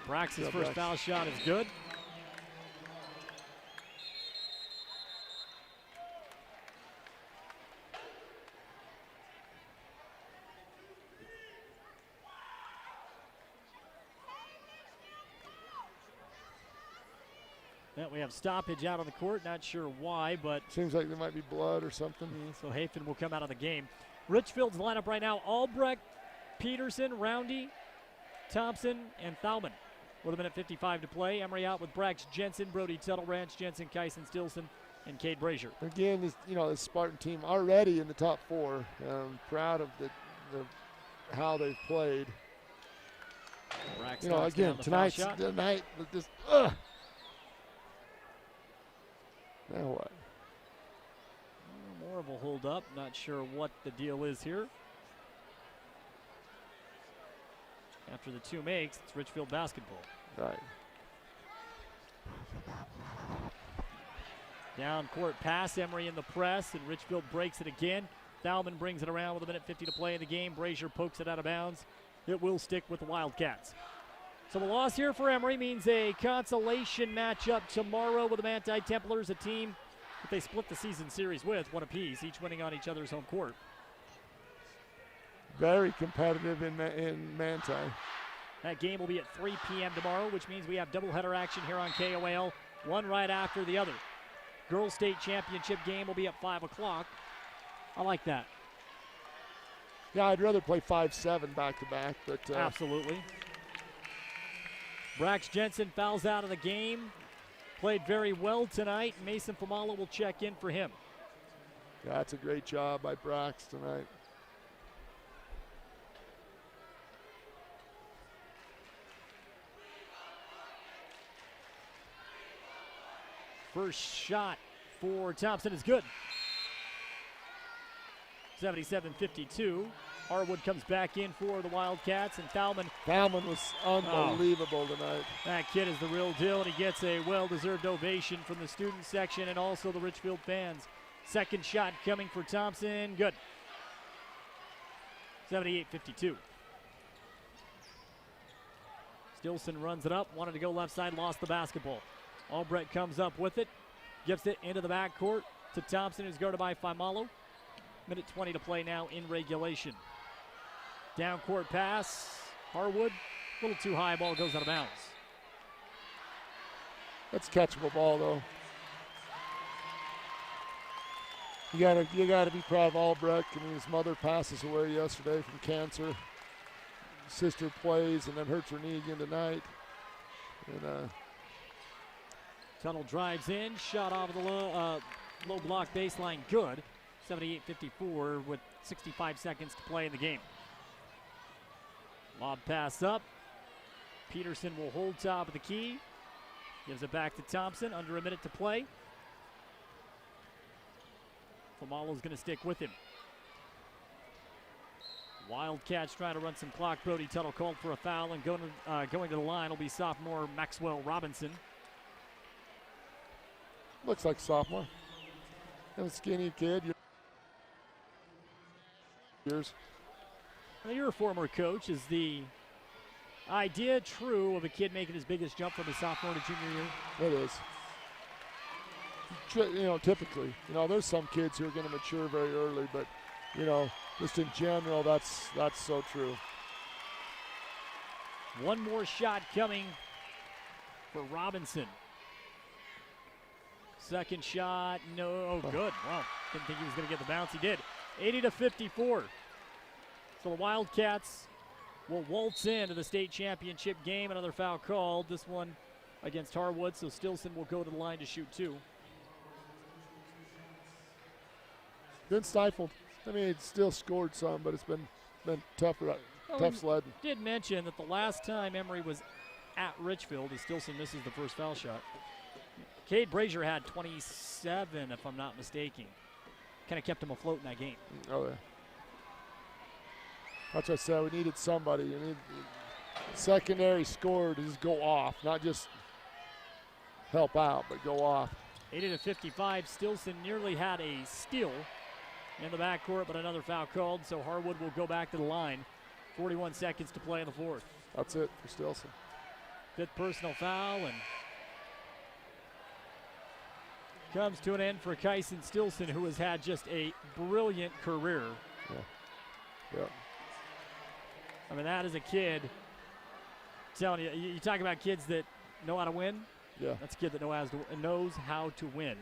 Brax's first foul shot is good. Yeah, we have stoppage out on the court. Not sure why, but seems like there might be blood or something. So Hafen will come out of the game. Richfield's lineup right now: Albrecht, Peterson, Roundy, Thompson, and Thalman. With a minute 55 to play. Emery out with Brax, Jensen, Brody Tuttle, Ranch, Jensen, Kyson, Stilson, and Cade Brazier. Again, this Spartan team already in the top 4. Proud of how they've played. Brax again, tonight's the night that this. Now what? More of a hold up. Not sure what the deal is here. After the 2 makes, it's Richfield basketball. Right. Down court pass, Emery in the press, and Richfield breaks it again. Thalman brings it around with a minute 50 to play in the game. Brazier pokes it out of bounds. It will stick with the Wildcats. So the loss here for Emery means a consolation matchup tomorrow with the Manti Templars, a team that they split the season series with, 1 apiece, each winning on each other's home court. Very competitive in Manti. That game will be at 3 p.m. tomorrow, which means we have doubleheader action here on KOAL, one right after the other. Girls State Championship game will be at 5 o'clock. I like that. Yeah, I'd rather play 5-7 back-to-back, but absolutely. Brax Jensen fouls out of the game. Played very well tonight. Mason Famala will check in for him. Yeah, that's a great job by Brax tonight. First shot for Thompson is good. 77-52. Harwood comes back in for the Wildcats, and Thalman was unbelievable tonight. That kid is the real deal, and he gets a well-deserved ovation from the student section and also the Richfield fans. Second shot coming for Thompson, good. 78-52. Stilson runs it up, wanted to go left side, lost the basketball. Albrecht comes up with it, gives it into the backcourt to Thompson, who's guarded by Faimalo. Minute 20 to play now in regulation. Down court pass, Harwood, a little too high, ball goes out of bounds. That's catchable ball though. You gotta be proud of Albrecht. I mean, his mother passes away yesterday from cancer. His sister plays and then hurts her knee again tonight. And Tuttle drives in, shot off the low block baseline, good. 78-54 with 65 seconds to play in the game. Lob pass up. Peterson will hold top of the key. Gives it back to Thompson, under a minute to play. Famalo's going to stick with him. Wildcats trying to run some clock. Brody Tuttle called for a foul, and going to the line will be sophomore Maxwell Robinson. Looks like sophomore. And a skinny kid. Well, you're a former coach. Is the idea true of a kid making his biggest jump from his sophomore to junior year? It is. Typically, there's some kids who are going to mature very early, but, just in general, that's so true. One more shot coming for Robinson. Second shot, no, good. Wow, didn't think he was going to get the bounce. He did. 80-54. So the Wildcats will waltz into the state championship game. Another foul called. This one against Harwood. So Stilson will go to the line to shoot 2. Been stifled. I mean, it's still scored some, but it's been tough sledding. Did mention that the last time Emery was at Richfield, as Stilson misses the first foul shot. Cade Brazier had 27, if I'm not mistaken. Kind of kept him afloat in that game. Oh, yeah. That's what I said. We needed somebody. We need secondary score to just go off, not just help out, but go off. 80-55. Stilson nearly had a steal in the backcourt, but another foul called, so Harwood will go back to the line. 41 seconds to play in the fourth. That's it for Stilson. 5th personal foul, and comes to an end for Kyson Stilson, who has had just a brilliant career. Yeah. I mean, that is a kid. I'm telling you, you talk about kids that know how to win. Yeah. That's a kid that knows how to win.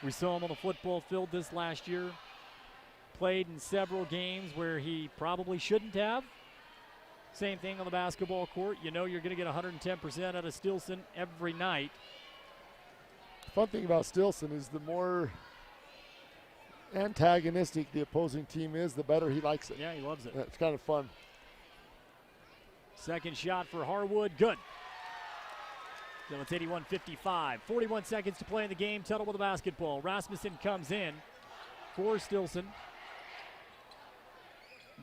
We saw him on the football field this last year. Played in several games where he probably shouldn't have. Same thing on the basketball court. You know you're going to get 110% out of Stilson every night. The fun thing about Stilson is the more antagonistic the opposing team is, the better he likes it. Yeah, he loves it. It's kind of fun. Second shot for Harwood, good. So it's 81-55. 41 seconds to play in the game. Tuttle with the basketball. Rasmussen comes in for Stilson.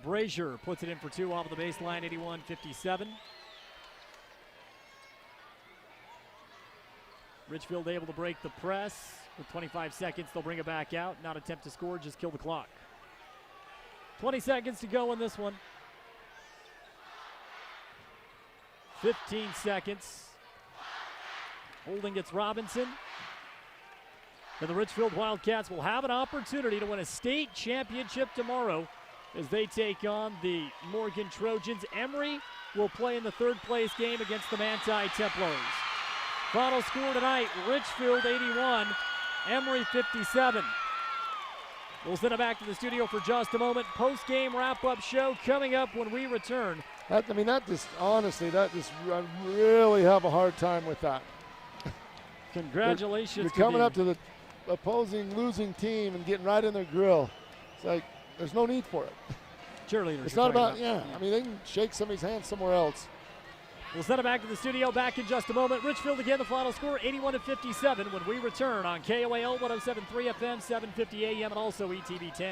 Brazier puts it in for 2 off of the baseline, 81-57. Richfield able to break the press. With 25 seconds, they'll bring it back out. Not attempt to score, just kill the clock. 20 seconds to go in this one. 15 seconds. Holding gets Robinson. And the Richfield Wildcats will have an opportunity to win a state championship tomorrow as they take on the Morgan Trojans. Emery will play in the 3rd place game against the Manti Templars. Final score tonight, Richfield 81, Emery 57. We'll send it back to the studio for just a moment. Post-game wrap-up show coming up when we return. I really have a hard time with that. Congratulations. You're coming up to the opposing losing team and getting right in their grill. It's like, there's no need for it. Cheerleaders. It's not about, I mean, they can shake somebody's hand somewhere else. We'll send it back to the studio back in just a moment. Richfield again, the final score 81-57 when we return on KOAL 107.3 FM, 750 AM, and also ETV 10.